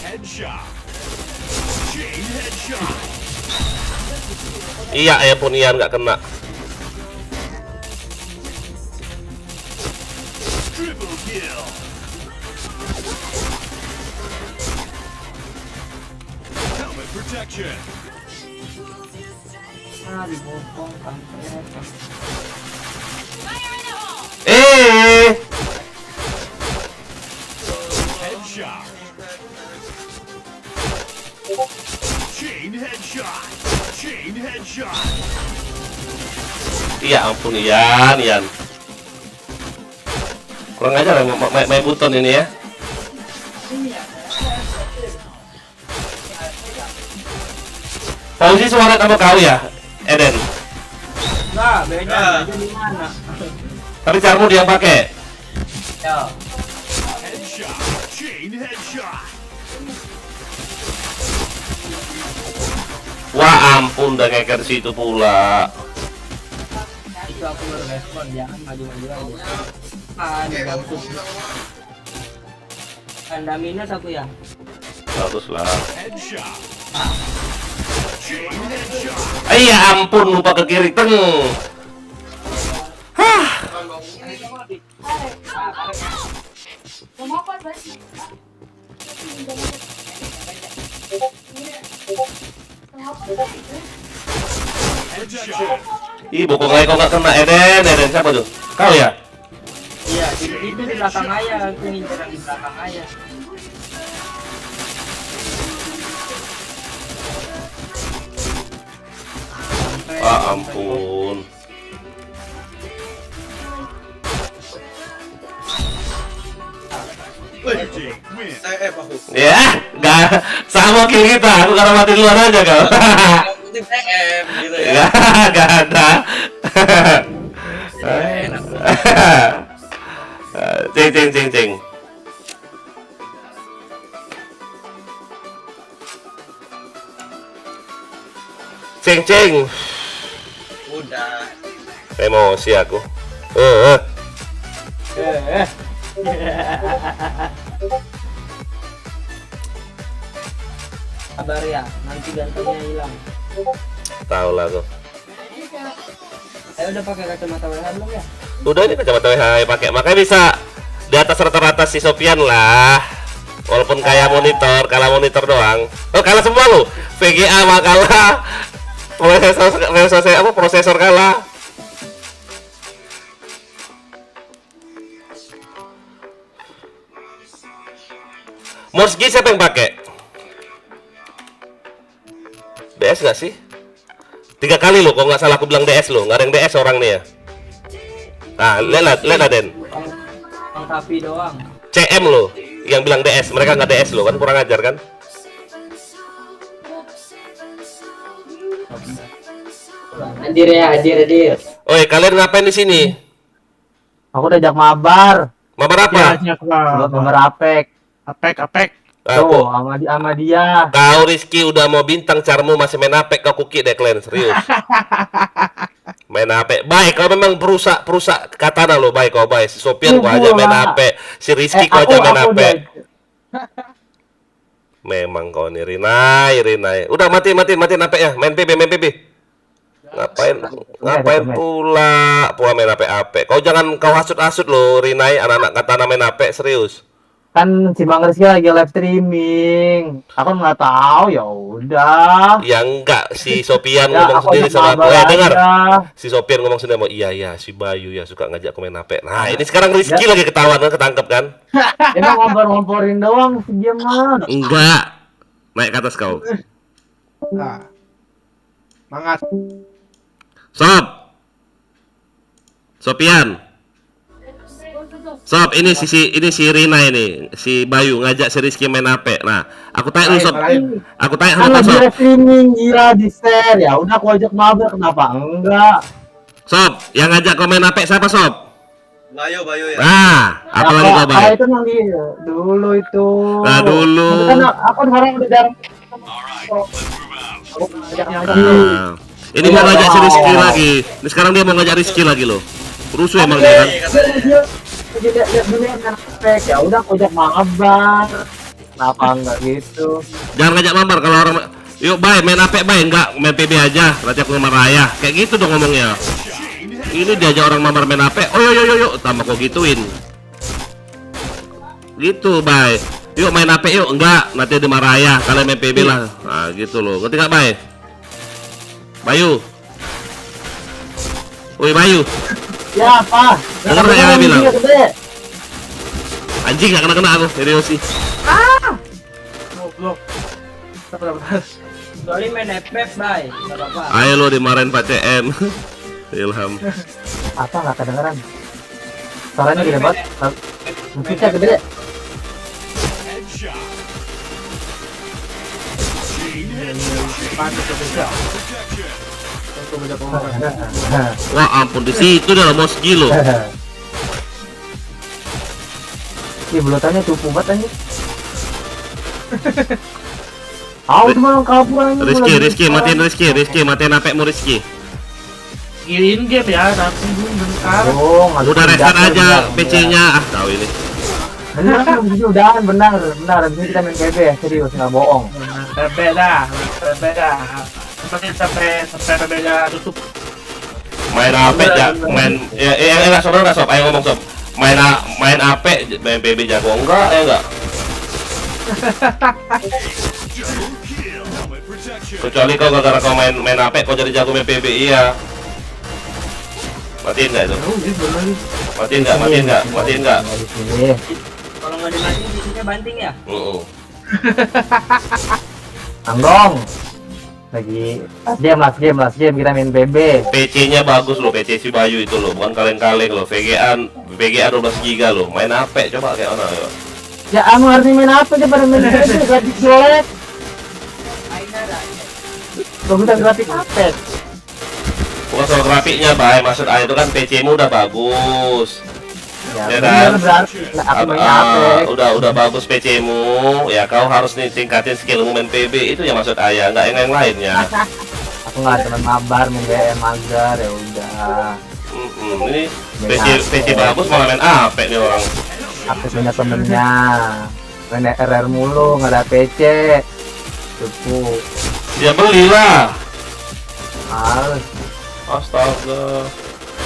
Headshot. Chain headshot. Iya, ya pun Ian nggak kena. Triple kill. Helmet protection. Dibopong kampret. Headshot. Chain headshot. Chain headshot. Iya ampun Ian. Kurang ajar main buton ini ya. Fauzi suara sama kau ya, Eden. Enggak, beda di mana? Tapi caramu dia yang pakai. Ya. Headshot. Chain headshot. Wah ampun, udah ngeker situ pula. Itu aku berespon, jangan maju-maju aja. Digabut. Anda minus aku ya. Bagus lah. Headshot. Chain headshot. Ya ampun, lupa ke kiri teng. Headshot. Ih, bokong aja kok nggak kena. Eden siapa tuh? Kau ya? Iya, itu di belakang ayah, aku ngincer di belakang ayah. Ah ampun. Blue team win. Aku. Ya, nggak sama kayak kita. Aku karena mati luar aja kau. Tim TM gitu ya. Nggak ada. Cing. Cing. Udah. Emosi aku. Kabar ya, nanti gantengnya hilang. Tahu lah aku. Saya udah pakai kacamata WH belum ya? Udah ini kacamata WH pakai, makanya bisa di atas rata-rata si Sofian lah. Walaupun kayak monitor, kalah monitor doang. Oh kalah semua lu. VGA mah kalah. Prosesor kalah. Morsgi siapa yang pakai? DS nggak sih? 3 kali lo, kok nggak salah aku bilang DS lo, nggak ada yang DS orang nih ya. Nah, lihat Den. Tapi doang. CM lo, yang bilang DS, mereka nggak DS lo, kan kurang ajar kan? Hadir. Oi, kalian ngapain di sini? Aku udah ajak mabar. Mabar apa? Mabar apek. Aku, Tuh, sama dia. kau Rizky udah mau bintang, caramu masih main apek, kau kuki deh kalian, serius. Main apek, baik kalau memang perusak katana lo, baik kau baik. Si Sofian kau aja main apek, si Rizky kau aja main apek. Memang kau nih Rinai. Udah mati apek ya, main PB. Ngapain pula main apek. Kau jangan kau hasut lo Rinai, anak-anak katana main apek, serius. Kan si Bang Rizky lagi live streaming. Aku nggak tahu, ya udah. Ya enggak, si Sofian Ya, ngomong aku sendiri ajak sama aku. mabar Dengar. aja. Si Sofian ngomong sendiri mau iya si Bayu ya suka ngajak aku main HP. Nah, ini sekarang Rizky lagi ketahuan kan, ketangkep kan? Dia mau ngompor-ngomporin doang, dia mah. Enggak. Naik ke atas kau. Nah, mangat. Sofian. Ini si Rina ini, si Bayu ngajak si Rizky main HP. Nah, aku tanya lu Aku tanya Kan sama lagi Sob. live streaming, gila di share. Ya udah aku ajak mabar, kenapa enggak? Sob, yang ngajak kau main HP siapa Sob? Bayu ya. Nah, apa lagi kau Bayu? Itu nanti dulu itu. Nah, dulu. Kan aku sekarang udah jarang. Nah, ini mau ngajak si Rizky lagi. Ini sekarang dia mau ngajak Rizky lagi loh. Rusuh emang dia kan. Lihat dulu yang aspek, ya udah aku ajak mabar. Kenapa enggak gitu? Jangan ngajak mamar kalau orang. Yuk, bye, main AP bye, enggak main PB aja. Nanti aku sama Raya. Kayak gitu dong ngomongnya. Ini diajak orang mamar main AP. Oh, yo, tambah kok gituin. Gitu, bye. Yuk main AP yuk, enggak. Nanti ada Raya. Kalian main PB lah. Nah, gitu loh. Ngerti enggak, bye? Bayu. Woi, Bayu. Ya apa? Dengar nggak yang bilang? Anjing nggak kena aku, serius sih. Goblok. Kecuali main FF, Bay. Enggak apa-apa. Ayo lo dimarahin Pak CM. Ilham. Apa nggak kedengeran? Suaranya gede banget. Musiknya gede. Headshot. Chain headshot. Pantas tuh bisa. Protection. Untuk banyak orang. Wah ampun di situ dah Moski lo. Ih, bulutannya cupu banget anjing. Cuma orang kabur anjing. Rizky, matiin HP-mu Rizky. In game ya, tapi bentar. Oh, Udah reset aja PC-nya. Ah, tahu ini. Benar, benar. Abis ini kita main PB ya, serius nggak bohong. Beda. Seperti sampai beda tutup. Main HP ya, enggak sob, ayo ngomong sob. Main HP, main PB jago enggak? Enggak. Double kill. Helmet protection. Kecuali kau gara-gara kau main HP, kau jadi jago main PB, iya. Matiin nggak itu? Matiin nggak? Iya. Kalau nggak dimatiin sisinya banting ya? Anggong. Lagi last game kita main PB. PC-nya bagus loh, PC si Bayu itu loh, bukan kaleng-kaleng loh. VGA 12 GB loh. Main HP coba kayak mana ya? Ya anu harus main apa aja pada main PB grafik jelek. Bagusan grafik apa? Bukan soal grafiknya, Bay. Maksud itu kan PC-mu udah bagus. Ya bener, kan? berarti aku main HP. Udah bagus PC-mu. Ya kau harus nih tingkatin skillmu main PB itu ya maksud ayah, nggak yang lainnya. Aku nggak teman mabar main BM agar ya udah. Ini PC bagus malah main HP nih orang. Aku punya temennya. Main RR mulu nggak ada PC. Cukup. Ya belilah. Harus. Astaga.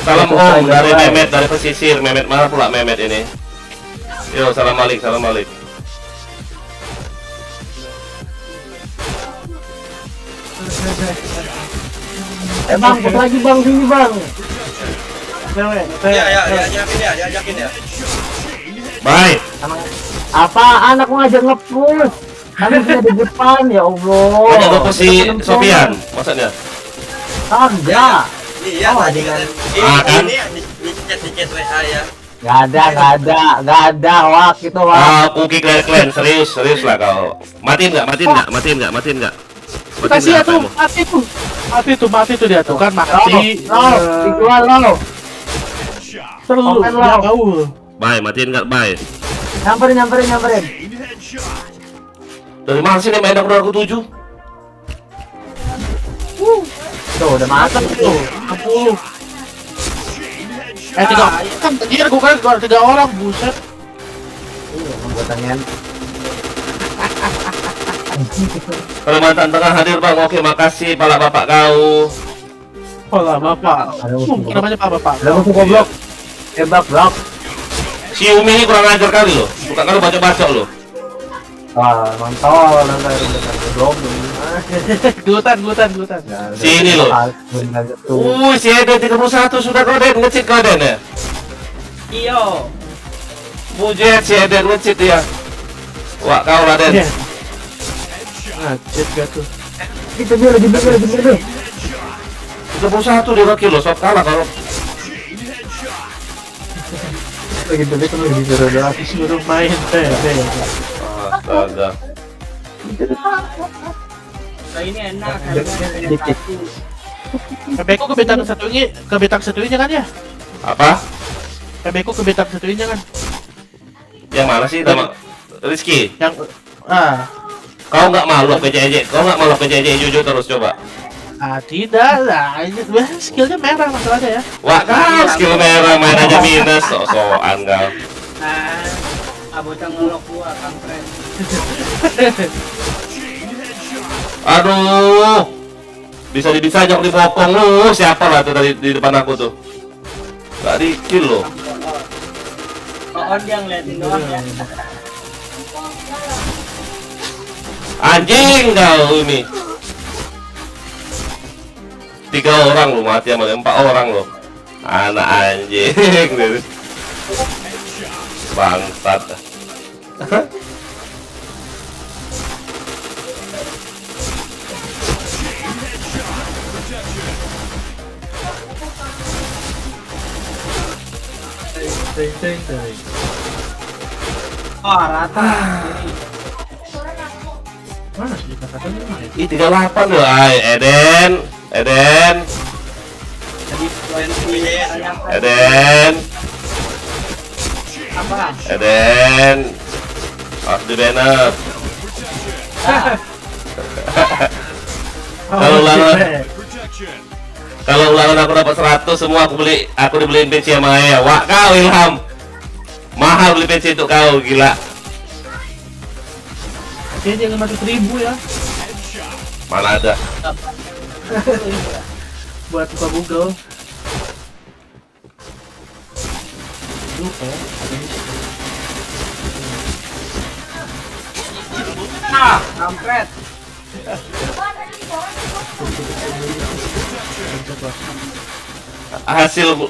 Salam om dari Mehmet dari pesisir. Mehmet mana pula Mehmet ini? Yo, salam balik. Bang, kok lagi bang sini bang. Diajakin ya. Bye. Apaan aku ngajak nge-push? Kamu sudah di depan ya Allah. Ada apa si Sofian? Maksudnya? Enggak. Iya, Oh, tadi dengan- kan. Ini di chat WA ya. Gak ada wak itu wak. Kuki kalian serius lah kau. Matiin nggak? Kasih ya tuh, mati tuh dia tuh kan mati. Dijual lo. Headshot. Terus Open dia lo. gaul. Bye, matiin nggak? Bye. Nyamperin. Chain headshot. Dari mana sih nih main aku 7? Tuh udah matang tuh. 60. Chain headshot. Tiga kan tadi gua kan 3 orang, buset. Buatannya. Kalimantan Tengah hadir bang. Oke, makasih pala bapak kau. Pola bapak. Aduh, Namanya apa bapak? Ada musuh goblok. Hebat blok. Si Umi ini kurang ajar kali loh. Bukan kalau baca loh. Wah mantap. Goblok. Glutan. Si ini loh. Si Eden 31 sudah koden ngecit koden ya. Iyo. Bujet si Eden ngecit ya. Wah kau lah Den. Ngecet gak tuh. Itu dia lagi bener. 31 dia kilo sob kalah kalau. Lagi beli tuh lagi suruh doang. Disuruh main PB. Astaga. Nah, ini enak. Dikit. PB-ku ke bintang satunya kan ya? Apa? PB-ku ke bintang satunya kan? Yang mana sih nama Rizky? Yang Kau nggak malu PJJ? Kau nggak malu PJJ jujur terus coba. Ah, tidak lah. Ini skillnya merah masalahnya ya. Wah, kau skill merah main aja minus, sok-sokan kau. Bocah ngolok gua kampret. Aduh, bisa jok dipotong lu. Siapa lah tuh tadi di depan aku tuh? Gak di kill loh. Oh, dia ngeliatin doang ya. Anjing kau ini. 3 orang lu mati sama 4 orang lu. Anak anjing. Bangsat. Oh, rata. Mana sih kata-katanya? Ih 38 loh, Eden. Jadi 20 Eden. apa? Eden. Harus di banned. Kalau ulangan Protection. Kalau ulangan aku dapat 100 semua aku dibeliin PC sama Ayah. Wah, kau Ilham. Mahal beli PC untuk kau, gila. Oke, jangan masuk 1000 ya. Mana ada. Buat buka Google. Lupa ya. Kampret.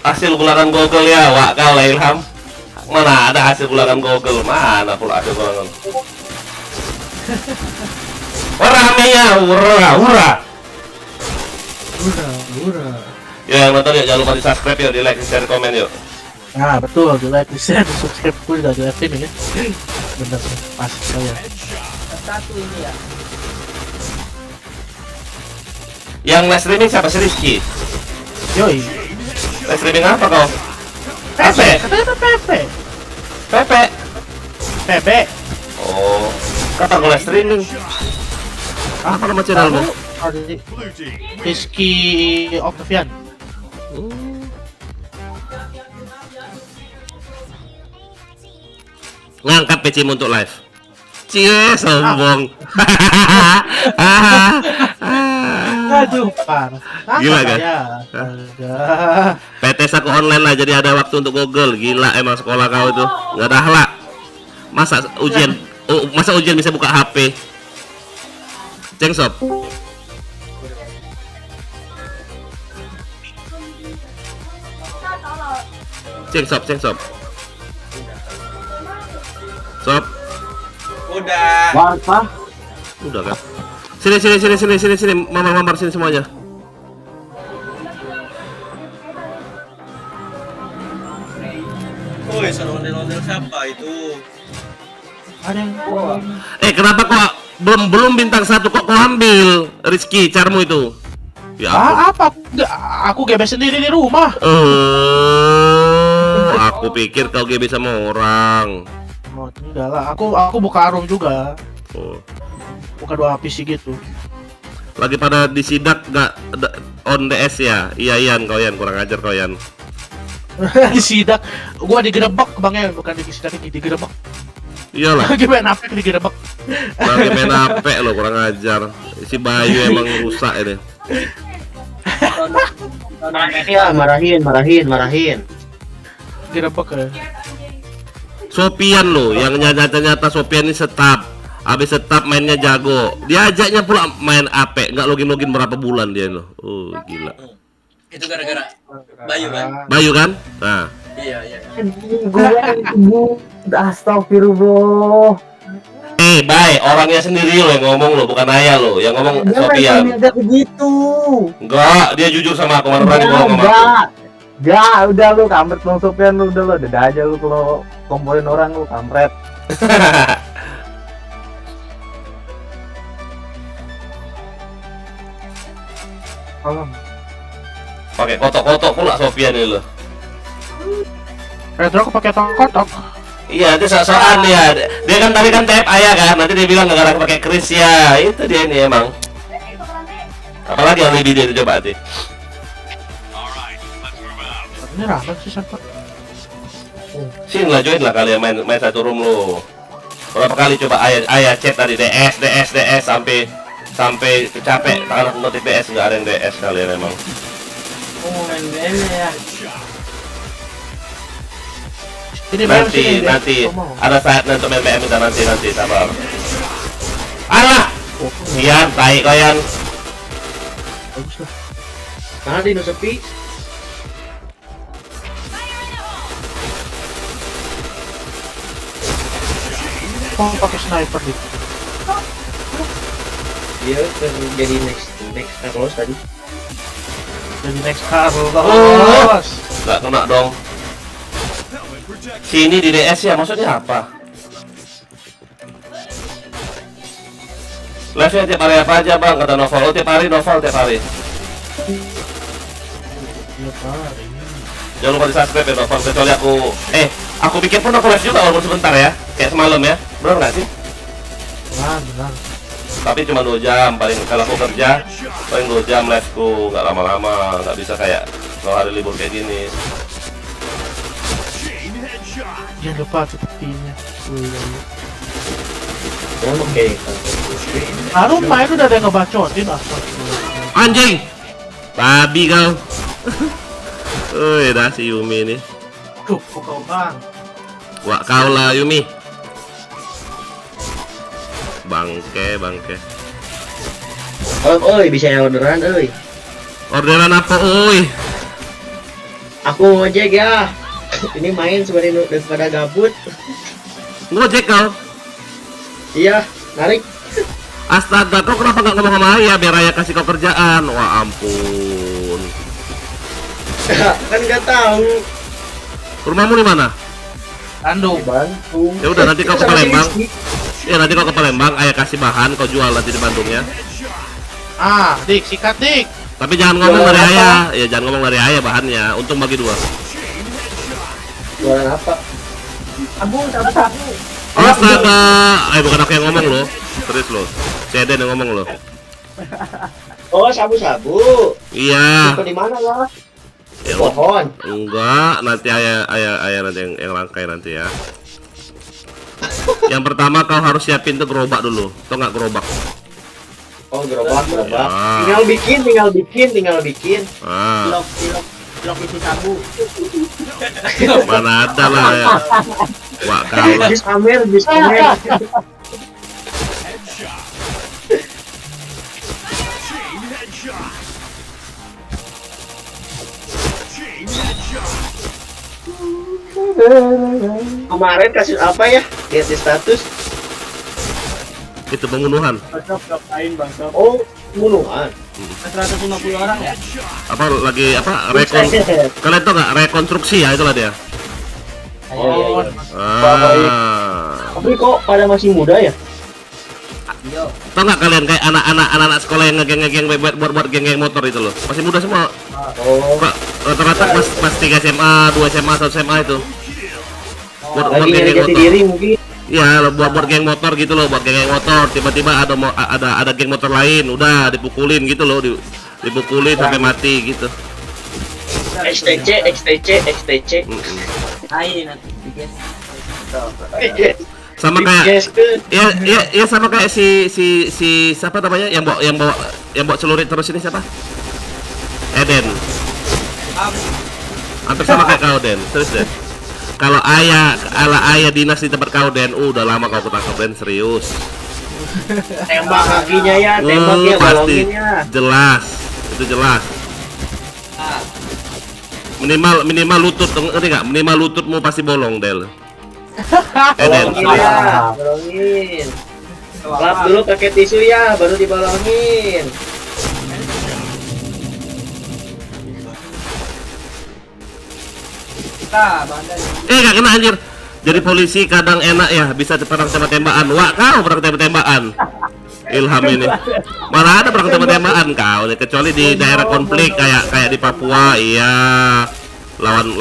Hasil ulangan Google ya, wak kau lah Ilham. Mana ada hasil ulangan Google? Mana pula hasil ulangan? Ramenya, hurra. Udah. Ya, yang nonton yuk, jangan lupa di subscribe yuk, di like, di share, komen yuk. Nah, betul, di like, di share, di subscribe, gue udah di live streaming ya. Bener, pas saya. Satu ini ya. Yang live streaming siapa sih, Rizky? Yoi. Live streaming apa kau? Pepe, katanya Pepe. Pepe. Oh, kata kau live streaming. Apa nama channelmu? Blue team. Rizky Octavian. Ngangkat PC untuk live. Cie, sombong. Aduh, parah. Gila, kan? Agak. PTS aku online lah, jadi ada waktu untuk Google. Gila emang sekolah kau itu. Nggak ada akhlak. Masa ujian bisa buka HP? Cengsop. Cengsop. Sop. Udah. Apa? Udah kan? Sini. Mamar sini semuanya. Woi, suruh ondel-ondel siapa itu? Ada yang Kenapa kok belum bintang 1 kok kau ambil Rizky carmu itu? Ya ampun. apa? Aku GB sendiri di rumah. Aku pikir kau GB sama orang. Oh, enggak lah. Aku buka Arum juga. Oh. Buka 2 PC gitu. Lagi pada disidak nggak on DS ya? Iya Yan, kau Yan kurang ajar kau Yan. Disidak. Gua digerebek bangnya, bukan disidak ini, digerebek. Iyalah, Lagi main apa digerebek. lagi main HP lo kurang ajar. Si Bayu emang rusak ini. Ya, marahin. Digerebek ya. Sopian lo, yang nyata Sopian ini setap. Abis setap mainnya jago. Diajaknya pula main AP, nggak login berapa bulan dia lo. Oh gila. Itu gara-gara Bayu kan? Bayu kan? Nah. Iya. Gue astagfirullah. Bay, orangnya sendiri lo yang ngomong lo, bukan Ayah lo. Yang ngomong Sopian. Dia begitu. Enggak, dia jujur sama aku, mana berani bohong sama aku. Enggak, udah lu kampret Bang Sofian lu udah aja lu kalau komporin orang lu kampret. Pakai kotok-kotok pula Sofian ini lo. Retro aku pakai kotok. Iya, itu soal dia. Dia kan tadi kan tap ayah kan, nanti dia bilang nggak pakai kris ya. Itu dia nih emang. Apalagi yang lebih dia itu coba hati. Ini rapat sih siapa? Sini lah join lah kalian main satu room lo. Berapa kali coba ayah chat tadi DS sampai capek karena notif DS nggak ada yang DS kalian emang. Oh, main BM ya. Ini Nanti ada saatnya untuk main BM kita nanti sabar. Alah, Ian, tai kalian. Bagus lah. Karena di sepi. Oh, pakai sniper nih. Dia jadi next Carlos tadi. Jadi next Carlos. Nggak kena dong. Sini di DS ya, maksudnya apa? Live-nya tiap hari apa aja bang, kata Novel. Oh tiap hari Novel tiap hari. Jangan lupa di subscribe ya Novel, kecuali aku bikin pun aku live juga walaupun sebentar ya. Kayak semalam ya, benar nggak sih? Benar. Tapi cuma 2 jam, paling kalau aku kerja paling 2 jam live-ku, nggak lama-lama, nggak bisa kayak kalau hari libur kayak gini. Jangan lupa sepertinya. Oke. Baru main udah ada yang ngebacotin asal. Anjing, babi kau. Dah si Yumi ini. Duh, kau bang. Wah kau lah Yumi. Bangke. Oi, bisa yang orderan, oi. Orderan apa, oi? Aku ngojek ya. Ini main sebenarnya daripada gabut. Ngojek kau? Iya, narik. Astaga, kau kenapa nggak ngomong sama Ayah biar Ayah kasih kau kerjaan? Wah ampun. Kan nggak tahu. Rumahmu di mana? Bandung. Bandung. Ya udah nanti kau ke Palembang. Ya nanti kau ke Palembang, Ayah kasih bahan, kau jual nanti di Bandung ya. Dik, sikat dik. Tapi jangan ngomong dari Ayah, ya jangan ngomong dari Ayah bahannya. Untung bagi 2. Jualan apa? Sabu. Astaga, bukan aku yang ngomong loh. Terus loh, si Eden yang ngomong loh. Oh, sabu-sabu. Iya. Di mana ya? Ya, Pohon. enggak, nanti ayah nanti yang rangkai nanti ya. Yang pertama kau harus siapin tuh gerobak dulu. Tau nggak gerobak? Oh, gerobak. Ya. Tinggal bikin. Ah, Blok isi sabu. mana ada lah ya. Wah kau lah. Bis Amer. Kemarin kasus apa ya? Lihat di status. Itu pembunuhan. Blok lain bang. Oh, pembunuhan. 150 orang ya. Apa lagi apa kalian tau nggak rekonstruksi ya itulah dia. Oh, iya. Tapi Ah. kok pada masih muda ya? Tau nggak kalian kayak anak-anak sekolah yang ngegeng buat geng motor itu loh, masih muda semua. Oh, Pak, rata-rata pas 3 SMA, 2 SMA, 1 SMA itu. Buat lagi nyari geng jati motor. diri mungkin. Iya, buat geng motor gitu loh, buat geng motor. Tiba-tiba ada geng motor lain, udah dipukulin gitu loh, dipukulin sampai mati gitu. XTC. Ayo nanti bikin. Sama kayak ya sama kayak si siapa namanya yang bawa celurit terus ini siapa? Eden. Hampir sama kayak kau Den, serius deh. Kalau ayah dinas di tempat kau Den, udah lama kau ketangkep Den, serius. Tembak kakinya ya, tembaknya Pasti balonginnya. jelas, itu jelas. Minimal lutut, ngerti nggak? Minimal lututmu pasti bolong Del. Eden. Balongin ya, balongin. Lap dulu pakai tisu ya, baru dibalongin. Nggak kena anjir. Jadi polisi kadang enak ya, bisa perang tembak-tembakan. Wah, kau perang tembak-tembakan. Ilham ini. Mana ada perang tembak-tembakan kau, kecuali di daerah konflik kayak di Papua, iya. Lawan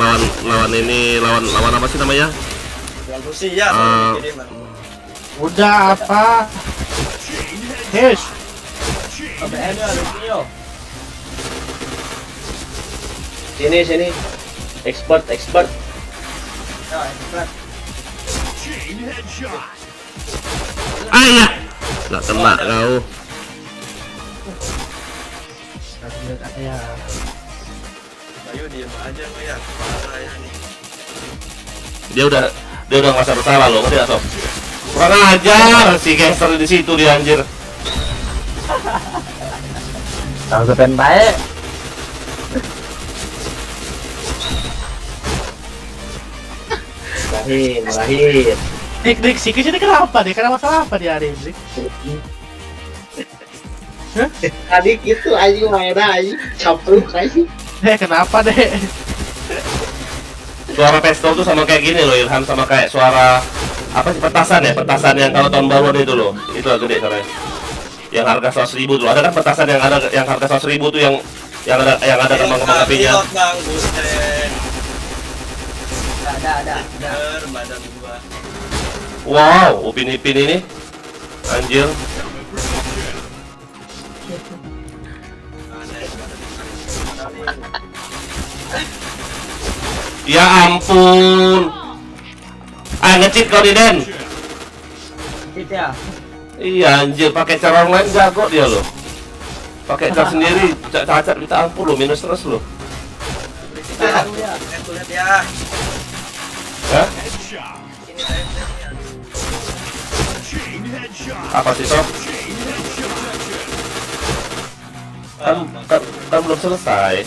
apa sih namanya? Jual Rusia Ah. soalnya kiriman. Udah apa? Hesh. KBN ya, Lucio. Sini. Expert. Ya, expert. Chain headshot. Ayah, nggak kena kau. Ya. Ayo diem aja lo ya. Parah ya nih. Dia udah nggak bersalah loh, ngerti nggak Sob? Kurang ajar si gangster di situ dia anjir. Tahu sepen baik. Murahin. Dik, si Kis ini kenapa nih? Kenapa masalah apa dia hari ini? Tadi gitu aja mainnya aja campur aja. Kenapa deh? Suara pistol tuh sama kayak gini loh Ilham, sama kayak suara apa sih, petasan ya, petasan yang kalau tahun baru itu loh, itu lah gede suaranya. Yang harga 100.000 tuh, ada kan petasan yang harga 100.000 tuh yang ada kembang-kembang apinya. Pilot bang, buset. Ada. Badan gua. Wow, Upin Ipin ini anjir. Ya ampun. Nge-cheat kau di Den. Cheat ya. Iya anjir, pakai cara online jago dia loh. Pakai cara sendiri, cacat minta ampun loh, minus terus loh. Lihat ya. Hah? Headshot. Ini saya lihat. Chain headshot. Apa sih Sob? Chain headshot. Kan belum selesai.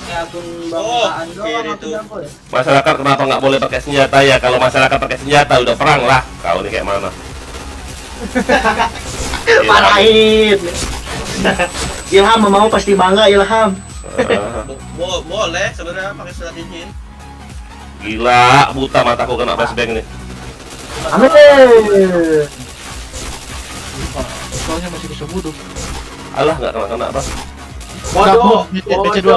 Ya akun Oh, bangkaan doang kiri aku tuh. jago ya. Masyarakat kenapa nggak boleh pakai senjata ya? Kalau masyarakat pakai senjata udah perang lah. Kau ini kayak mana? Marahin. Ilham mau pasti bangga Ilham. Boleh sebenarnya pakai surat izin. Gila, buta mataku kena flashbang nih. Amin. Soalnya masih bisa bunuh. Alah, nggak kena apa? Bodoh. BC2,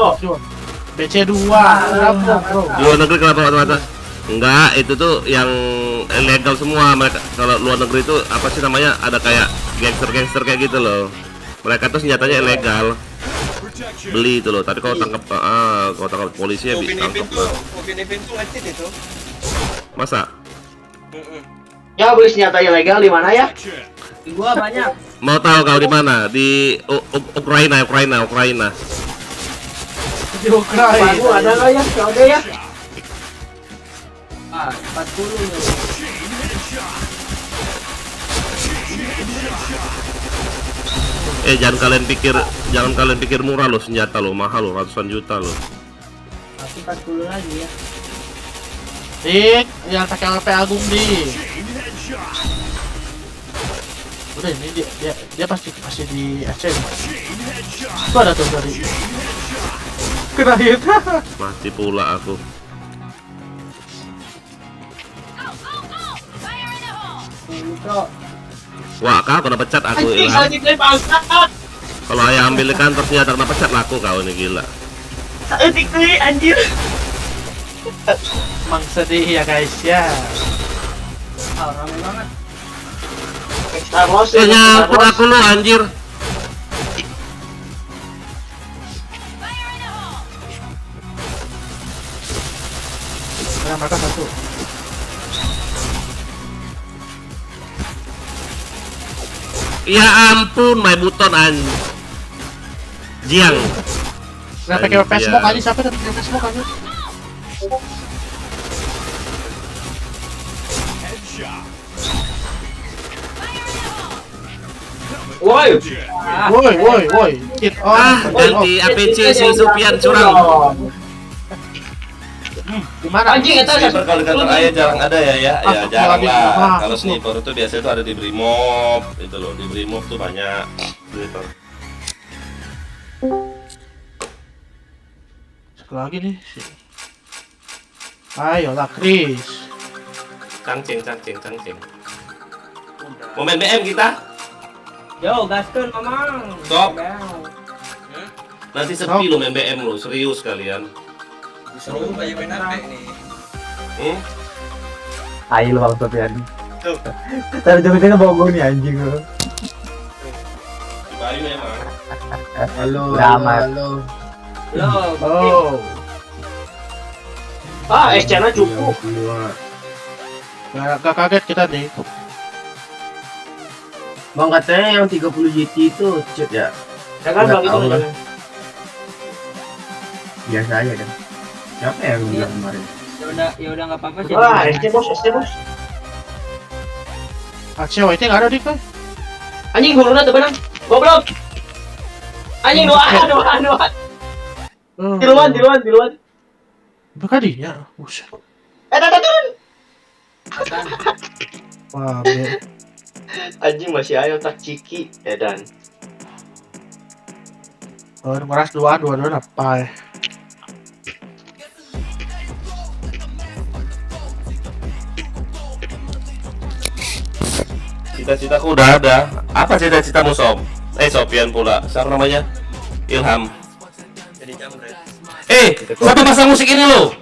BC2, bro. Di luar negeri kenapa mata-mata? Enggak, itu tuh yang ilegal semua mereka. Kalau luar negeri itu apa sih namanya? Ada kayak gangster kayak gitu loh. Mereka tuh senjatanya ilegal. Protection. Beli itu loh. Tadi kalau tangkap polisi ya Upin Ipin ditangkap. tuh nge-cheat itu. Masa? Ya beli senjata ilegal di mana ya? Protection. Di gua banyak. Mau tahu kau di mana? Di Ukraina. Di Ukraina. Baru ada nggak ya? Ada ya? Ah, 40 nih. Chain headshot. Chain headshot. Jangan kalian pikir murah loh senjata loh, mahal loh, ratusan juta loh. Masih 40 lagi ya. Dik, yang pakai LP Agung di. Chain headshot. Udah ini dia pasti di aceh. Chain headshot. Itu ada tuh dari. Chain headshot. Kena hit. Mati pula aku. Lucio. Wah, kau kena pecat aku. Ilham. Kalau ayah ambil di kantor senjata kena pecat laku kau ini gila. Emang sedih ya guys ya. Ah, rame banget. Extra loss. Nyangkut aku lu anjir. Nah, mereka satu. Ya ampun, my button Jiang. Nah, pakai Facebook aja, siapa yang pakai Facebook aja? Headshot. Woi. Woi, hit on. Ganti APC si Supian curang. Gimana? Anjing eta Sniper kalau di kantor ayah jarang ada ya jarang lah. Ah, Kalau itu. sniper itu biasanya tuh ada di Brimob, itu loh, di Brimob tuh banyak sniper. Sekali lagi nih. Ayolah, Chris. Cangcing. Mau main BM kita? Yo, gaskeun mamang. Sok. Bang. Nanti sepi lo main BM lo, serius kalian. Disuruh bayi main HP nih. Ayo lu Bang Sofian. Tapi ujung-ujungnya bohong nih anjing lu. Bayu emang. Halo, Udah amat. halo. Lo, Oh. SC-nya cukup. Gak kaget kita nih. Bang katanya yang 30 GT itu cheat ya? Ya kan Nggak Bang itu tahu lah. namanya. Biasa aja kan. Siapa yang bilang kemarin? Ya udah enggak apa-apa sih. Wah, SC bos. Aceh itu nggak ada dik kan? Anjing hulunya tuh benang. Goblok. Anjing dua. Di luar. Bukan dia. Buset. Turun. Wah, be. Anjing masih ayo tak ciki edan. Oh, meras dua apa? Cita-citaku udah ada. Apa cita-citamu Sob? Sofian pula. Siapa namanya? Ilham. Jadi jambret. Siapa pasang musik ini lo?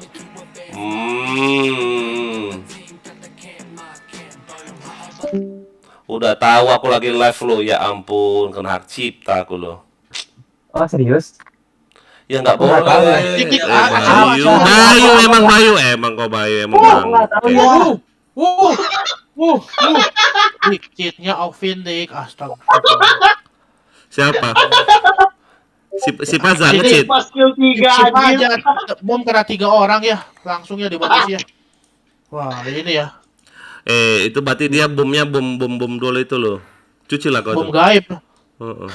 Udah tahu aku lagi live lo. Ya ampun, kena hak cipta aku lo. Oh serius? Ya nggak Aku nggak tahu. boleh. Dikit, Bayu, emang kau Bayu emang. Oh, nggak tahu ya. Dik, cheatnya Alvin dik, astaga. Siapa? Si Pazar Jadi, ngecit. Pas kill 3 Siapa anjing. aja bom kena 3 orang ya, langsung ya dibungkus ya. Wah, ini ya, Itu berarti dia bomnya bom dulu itu loh. Cuci lah kau bom tuh. gaib. Heeh.